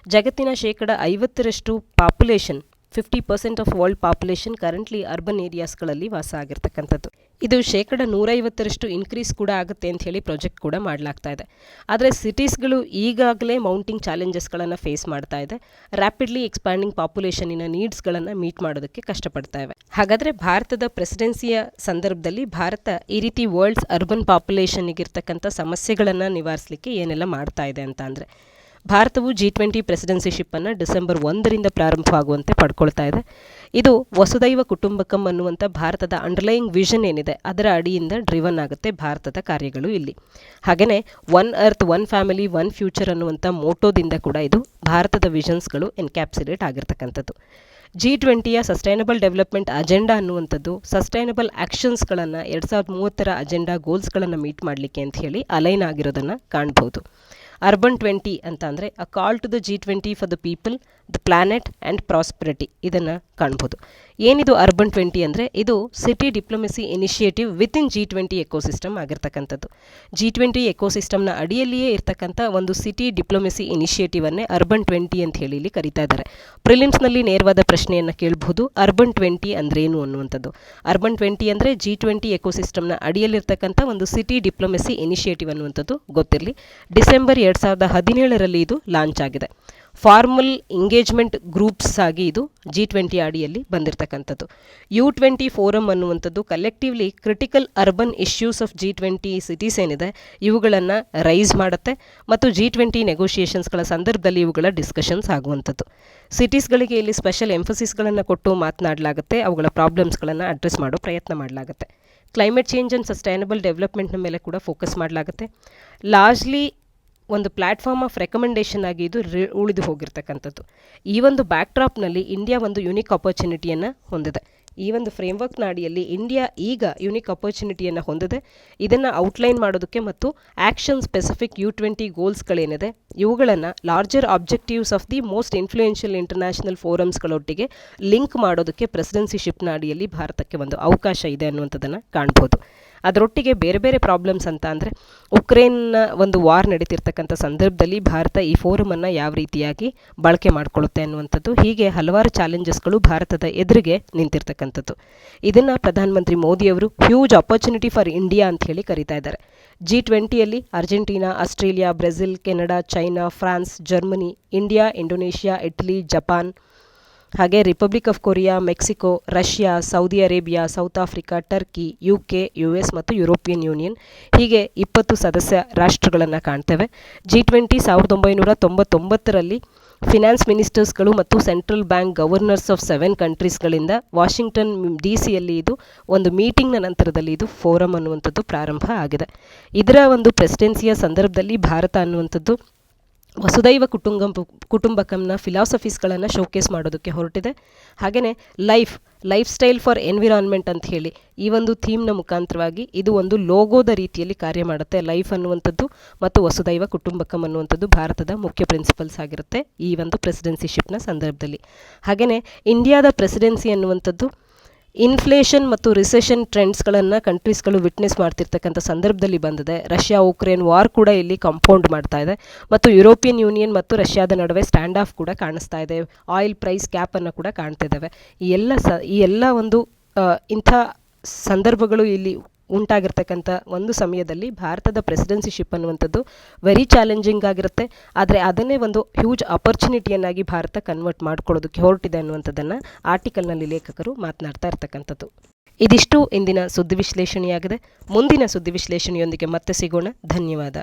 ಜಗತ್ತಿನ 50% population 50% of world population currently urban ಏರಿಯಾಸ್ಗಳಲ್ಲಿ ವಾಸ ಆಗಿರ್ತಕ್ಕಂಥದ್ದು. ಇದು 150% ಇನ್ಕ್ರೀಸ್ ಕೂಡ ಆಗುತ್ತೆ ಅಂತ ಹೇಳಿ ಪ್ರಾಜೆಕ್ಟ್ ಕೂಡ ಮಾಡಲಾಗ್ತಾ ಇದೆ. ಆದರೆ ಸಿಟೀಸ್ಗಳು ಈಗಾಗಲೇ ಮೌಂಟಿಂಗ್ ಚಾಲೆಂಜಸ್ಗಳನ್ನು ಫೇಸ್ ಮಾಡ್ತಾ ಇದೆ. ರ್ಯಾಪಿಡ್ಲಿ ಎಕ್ಸ್ಪ್ಯಾಂಡಿಂಗ್ ಪಾಪ್ಯುಲೇಷನಿನ ನೀಡ್ಸ್ಗಳನ್ನು ಮೀಟ್ ಮಾಡೋದಕ್ಕೆ ಕಷ್ಟಪಡ್ತಾ ಇವೆ. ಹಾಗಾದರೆ ಭಾರತದ ಪ್ರೆಸಿಡೆನ್ಸಿಯ ಸಂದರ್ಭದಲ್ಲಿ ಭಾರತ ಈ ರೀತಿ ವರ್ಲ್ಡ್ಸ್ ಅರ್ಬನ್ ಪಾಪ್ಯುಲೇಷನ್ಗಿರ್ತಕ್ಕಂಥ ಸಮಸ್ಯೆಗಳನ್ನು ನಿವಾರಿಸಲಿಕ್ಕೆ ಏನೆಲ್ಲ ಮಾಡ್ತಾ ಇದೆ ಅಂತ ಅಂದರೆ, ಭಾರತವು G20 ಪ್ರೆಸಿಡೆನ್ಸಿಶಿಪ್ಪನ್ನು ಡಿಸೆಂಬರ್ 1ರಿಂದ ಪ್ರಾರಂಭವಾಗುವಂತೆ ಪಡ್ಕೊಳ್ತಾ ಇದೆ. ಇದು ವಸುದೈವ ಕುಟುಂಬಕಂ ಅನ್ನುವಂಥ ಭಾರತದ ಅಂಡರ್ಲೈಯಿಂಗ್ ವಿಷನ್ ಏನಿದೆ ಅದರ ಅಡಿಯಿಂದ ಡ್ರಿವನ್ ಆಗುತ್ತೆ ಭಾರತದ ಕಾರ್ಯಗಳು ಇಲ್ಲಿ. ಹಾಗೆಯೇ one earth one family one future ಅನ್ನುವಂಥ ಮೋಟೋದಿಂದ ಕೂಡ ಇದು ಭಾರತದ ವಿಷನ್ಸ್ಗಳು ಎನ್ಕ್ಯಾಪ್ಸುಲೇಟ್ ಆಗಿರ್ತಕ್ಕಂಥದ್ದು. G20ಯ ಸಸ್ಟೈನಬಲ್ ಡೆವಲಪ್ಮೆಂಟ್ ಅಜೆಂಡಾ ಅನ್ನುವಂಥದ್ದು ಸಸ್ಟೈನಬಲ್ ಆ್ಯಕ್ಷನ್ಸ್ಗಳನ್ನು 2030ರ ಅಜೆಂಡಾ ಗೋಲ್ಸ್ಗಳನ್ನು ಮೀಟ್ ಮಾಡಲಿಕ್ಕೆ ಅಂತ ಹೇಳಿ ಅಲೈನ್ ಆಗಿರೋದನ್ನು ಕಾಣ್ಬೋದು. ಅರ್ಬನ್ 20 ಅಂತ ಅಂದರೆ a call to the G20 for the people, the planet and prosperity ಇದನ್ನು ಕಾಣ್ಬೋದು. ಏನಿದು ಅರ್ಬನ್ 20 ಅಂದರೆ ಇದು city diplomacy initiative within G20 ecosystem ಆಗಿರ್ತಕ್ಕಂಥದ್ದು. G20 ಎಕೋಸಿಸ್ಟಮ್ನ ಅಡಿಯಲ್ಲಿಯೇ ಇರ್ತಕ್ಕಂಥ ಒಂದು ಸಿಟಿ ಡಿಪ್ಲೊಮೆಸಿ ಇನಿಷಿಯೇಟಿವನ್ನೇ ಅರ್ಬನ್ 20 ಅಂತ ಹೇಳಿ ಇಲ್ಲಿ ಕರೀತಾ ಇದ್ದಾರೆ. ಪ್ರಿಲಿಮ್ಸ್ನಲ್ಲಿ ನೇರವಾದ ಪ್ರಶ್ನೆಯನ್ನು ಕೇಳಬಹುದು, ಅರ್ಬನ್ 20 ಅಂದ್ರೇನು ಅನ್ನುವಂಥದ್ದು. ಅರ್ಬನ್ 20 ಅಂದರೆ G20 ಎಕೋಸಿಸ್ಟಮ್ನ ಅಡಿಯಲ್ಲಿರ್ತಕ್ಕಂಥ ಒಂದು ಸಿಟಿ ಡಿಪ್ಲೊಮೆಸಿ ಇನಿಷಿಯೇಟಿವ್ ಅನ್ನುವಂಥದ್ದು ಗೊತ್ತಿರಲಿ. ಡಿಸೆಂಬರ್ 2017ರಲ್ಲಿ ಇದು ಲಾಂಚ್ ಆಗಿದೆ. ಫಾರ್ಮಲ್ ಎಂಗೇಜ್ಮೆಂಟ್ ಗ್ರೂಪ್ಸ್ ಆಗಿ ಇದು G20 ಅಡಿಯಲ್ಲಿ ಬಂದಿರತಕ್ಕಂಥದ್ದು. U20 ಫೋರಮ್ ಅನ್ನುವಂಥದ್ದು collectively critical urban issues of G20 cities ಏನಿದೆ ಇವುಗಳನ್ನು ರೈಸ್ ಮಾಡುತ್ತೆ ಮತ್ತು G20 ನೆಗೋಷಿಯೇಷನ್ಸ್ಗಳ ಸಂದರ್ಭದಲ್ಲಿ ಇವುಗಳ ಡಿಸ್ಕಷನ್ಸ್ ಆಗುವಂಥದ್ದು. ಸಿಟೀಸ್ಗಳಿಗೆ ಇಲ್ಲಿ ಸ್ಪೆಷಲ್ ಎಂಫಸಿಸ್ಗಳನ್ನು ಕೊಟ್ಟು ಮಾತನಾಡಲಾಗುತ್ತೆ, ಅವುಗಳ ಪ್ರಾಬ್ಲಮ್ಸ್ಗಳನ್ನು ಅಡ್ರೆಸ್ ಮಾಡೋ ಪ್ರಯತ್ನ ಮಾಡಲಾಗುತ್ತೆ. ಕ್ಲೈಮೇಟ್ ಚೇಂಜ್ ಆ್ಯಂಡ್ ಸಸ್ಟೈನಬಲ್ ಡೆವಲಪ್ಮೆಂಟ್ನ ಮೇಲೆ ಕೂಡ ಫೋಕಸ್ ಮಾಡಲಾಗುತ್ತೆ. ಲಾರ್ಜ್ಲಿ ಒಂದು ಪ್ಲ್ಯಾಟ್ಫಾರ್ಮ್ ಆಫ್ ರೆಕಮೆಂಡೇಷನ್ ಆಗಿ ಇದು ಉಳಿದು ಹೋಗಿರ್ತಕ್ಕಂಥದ್ದು. ಈ ಒಂದು ಬ್ಯಾಕ್ಡ್ರಾಪ್ನಲ್ಲಿ ಇಂಡಿಯಾ ಒಂದು ಯುನಿಕ್ ಆಪರ್ಚುನಿಟಿಯನ್ನು ಹೊಂದಿದೆ. ಈ ಒಂದು ಫ್ರೇಮ್ವರ್ಕ್ನ ಅಡಿಯಲ್ಲಿ ಇಂಡಿಯಾ ಈಗ ಯುನಿಕ್ ಆಪರ್ಚುನಿಟಿಯನ್ನು ಹೊಂದಿದೆ. ಇದನ್ನು ಔಟ್ಲೈನ್ ಮಾಡೋದಕ್ಕೆ ಮತ್ತು ಆ್ಯಕ್ಷನ್ ಸ್ಪೆಸಿಫಿಕ್ U20 ಗೋಲ್ಸ್ಗಳೇನಿದೆ ಇವುಗಳನ್ನು larger objectives of the most influential international ಫೋರಮ್ಸ್ಗಳೊಟ್ಟಿಗೆ ಲಿಂಕ್ ಮಾಡೋದಕ್ಕೆ ಪ್ರೆಸಿಡೆನ್ಸಿಶಿಪ್ನ ಅಡಿಯಲ್ಲಿ ಭಾರತಕ್ಕೆ ಒಂದು ಅವಕಾಶ ಇದೆ ಅನ್ನುವಂಥದ್ದನ್ನು ಕಾಣ್ಬೋದು. ಅದರೊಟ್ಟಿಗೆ ಬೇರೆ ಬೇರೆ ಪ್ರಾಬ್ಲಮ್ಸ್ ಅಂತ ಅಂದರೆ ಉಕ್ರೇನ್ನ ಒಂದು ವಾರ್ ನಡೀತಿರ್ತಕ್ಕಂಥ ಸಂದರ್ಭದಲ್ಲಿ ಭಾರತ ಈ ಫೋರಮನ್ನು ಯಾವ ರೀತಿಯಾಗಿ ಬಳಕೆ ಮಾಡಿಕೊಳ್ಳುತ್ತೆ ಅನ್ನುವಂಥದ್ದು, ಹೀಗೆ ಹಲವಾರು ಚಾಲೆಂಜಸ್ಗಳು ಭಾರತದ ಎದುರಿಗೆ ನಿಂತಿರ್ತಕ್ಕಂಥದ್ದು. ಇದನ್ನು ಪ್ರಧಾನಮಂತ್ರಿ ಮೋದಿಯವರು ಹ್ಯೂಜ್ ಆಪರ್ಚುನಿಟಿ ಫಾರ್ ಇಂಡಿಯಾ ಅಂತ ಹೇಳಿ ಕರೀತಾ ಇದ್ದಾರೆ. G20ಯಲ್ಲಿ Argentina, Australia, Brazil, Canada, China, France, Germany, India, Indonesia, Italy, Japan, ಹಾಗೆ republic of Korea, Mexico, Russia, Saudi Arabia, South Africa, Turkey, UK, US ಮತ್ತು ಯುರೋಪಿಯನ್ ಯೂನಿಯನ್ ಹೀಗೆ 20 ಸದಸ್ಯ ರಾಷ್ಟ್ರಗಳನ್ನು ಕಾಣ್ತೇವೆ. G20 1999ರಲ್ಲಿ ಫಿನಾನ್ಸ್ ಮಿನಿಸ್ಟರ್ಸ್ಗಳು ಮತ್ತು ಸೆಂಟ್ರಲ್ ಬ್ಯಾಂಕ್ ಗವರ್ನರ್ಸ್ ಆಫ್ 7 ಕಂಟ್ರೀಸ್ಗಳಿಂದ Washington DC ಇದು ಒಂದು ಮೀಟಿಂಗ್ನ ನಂತರದಲ್ಲಿ ಇದು ಫೋರಮ್ ಅನ್ನುವಂಥದ್ದು ಪ್ರಾರಂಭ ಆಗಿದೆ. ಇದರ ಒಂದು ಪ್ರೆಸಿಡೆನ್ಸಿಯ ಸಂದರ್ಭದಲ್ಲಿ ಭಾರತ ಅನ್ನುವಂಥದ್ದು ವಸುದೈವ ಕುಟುಂಬಕಂನ ಫಿಲಾಸಫೀಸ್ಗಳನ್ನು ಶೋಕೇಸ್ ಮಾಡೋದಕ್ಕೆ ಹೊರಟಿದೆ. ಹಾಗೆಯೇ ಲೈಫ್ ಸ್ಟೈಲ್ ಫಾರ್ ಎನ್ವಿರಾನ್ಮೆಂಟ್ ಅಂತ ಹೇಳಿ ಈ ಒಂದು ಥೀಮ್ನ ಮುಖಾಂತರವಾಗಿ ಇದು ಒಂದು ಲೋಗೋದ ರೀತಿಯಲ್ಲಿ ಕಾರ್ಯ ಮಾಡುತ್ತೆ. ಲೈಫ್ ಅನ್ನುವಂಥದ್ದು ಮತ್ತು ವಸುದೈವ ಕುಟುಂಬಕಂ ಅನ್ನುವಂಥದ್ದು ಭಾರತದ ಮುಖ್ಯ ಪ್ರಿನ್ಸಿಪಲ್ಸ್ ಆಗಿರುತ್ತೆ ಈ ಒಂದು ಪ್ರೆಸಿಡೆನ್ಸಿಶಿಪ್ನ ಸಂದರ್ಭದಲ್ಲಿ. ಹಾಗೆಯೇ ಇಂಡಿಯಾದ ಪ್ರೆಸಿಡೆನ್ಸಿ ಅನ್ನುವಂಥದ್ದು ಇನ್ಫ್ಲೇಷನ್ ಮತ್ತು ರಿಸೆಷನ್ ಟ್ರೆಂಡ್ಸ್ಗಳನ್ನು ಕಂಟ್ರೀಸ್ಗಳು ವಿಟ್ನೆಸ್ ಮಾಡ್ತಿರ್ತಕ್ಕಂಥ ಸಂದರ್ಭದಲ್ಲಿ ಬಂದಿದೆ. ರಷ್ಯಾ ಉಕ್ರೇನ್ ವಾರ್ ಕೂಡ ಇಲ್ಲಿ ಕಂಪೌಂಡ್ ಮಾಡ್ತಾ ಇದೆ ಮತ್ತು ಯುರೋಪಿಯನ್ ಯೂನಿಯನ್ ಮತ್ತು ರಷ್ಯಾದ ನಡುವೆ ಸ್ಟ್ಯಾಂಡ್ ಆಫ್ ಕೂಡ ಕಾಣಿಸ್ತಾ ಇದೆ. ಆಯಿಲ್ ಪ್ರೈಸ್ ಕ್ಯಾಪನ್ನು ಕೂಡ ಕಾಣ್ತಿದ್ದಾವೆ. ಈ ಎಲ್ಲ ಒಂದು ಇಂಥ ಸಂದರ್ಭಗಳು ಇಲ್ಲಿ ಉಂಟಾಗಿರ್ತಕ್ಕಂಥ ಒಂದು ಸಮಯದಲ್ಲಿ ಭಾರತದ ಪ್ರೆಸಿಡೆನ್ಸಿಶಿಪ್ ಅನ್ನುವಂಥದ್ದು ವೆರಿ ಚಾಲೆಂಜಿಂಗ್ ಆಗಿರುತ್ತೆ. ಆದರೆ ಅದನ್ನೇ ಒಂದು ಹ್ಯೂಜ್ ಅಪರ್ಚುನಿಟಿಯನ್ನಾಗಿ ಭಾರತ ಕನ್ವರ್ಟ್ ಮಾಡ್ಕೊಳ್ಳೋದಕ್ಕೆ ಹೊರಟಿದೆ ಅನ್ನುವಂಥದ್ದನ್ನು ಆರ್ಟಿಕಲ್ನಲ್ಲಿ ಲೇಖಕರು ಮಾತನಾಡ್ತಾ ಇರ್ತಕ್ಕಂಥದ್ದು. ಇದಿಷ್ಟು ಇಂದಿನ ಸುದ್ದಿ ವಿಶ್ಲೇಷಣೆಯಾಗಿದೆ. ಮುಂದಿನ ಸುದ್ದಿ ವಿಶ್ಲೇಷಣೆಯೊಂದಿಗೆ ಮತ್ತೆ ಸಿಗೋಣ. ಧನ್ಯವಾದ.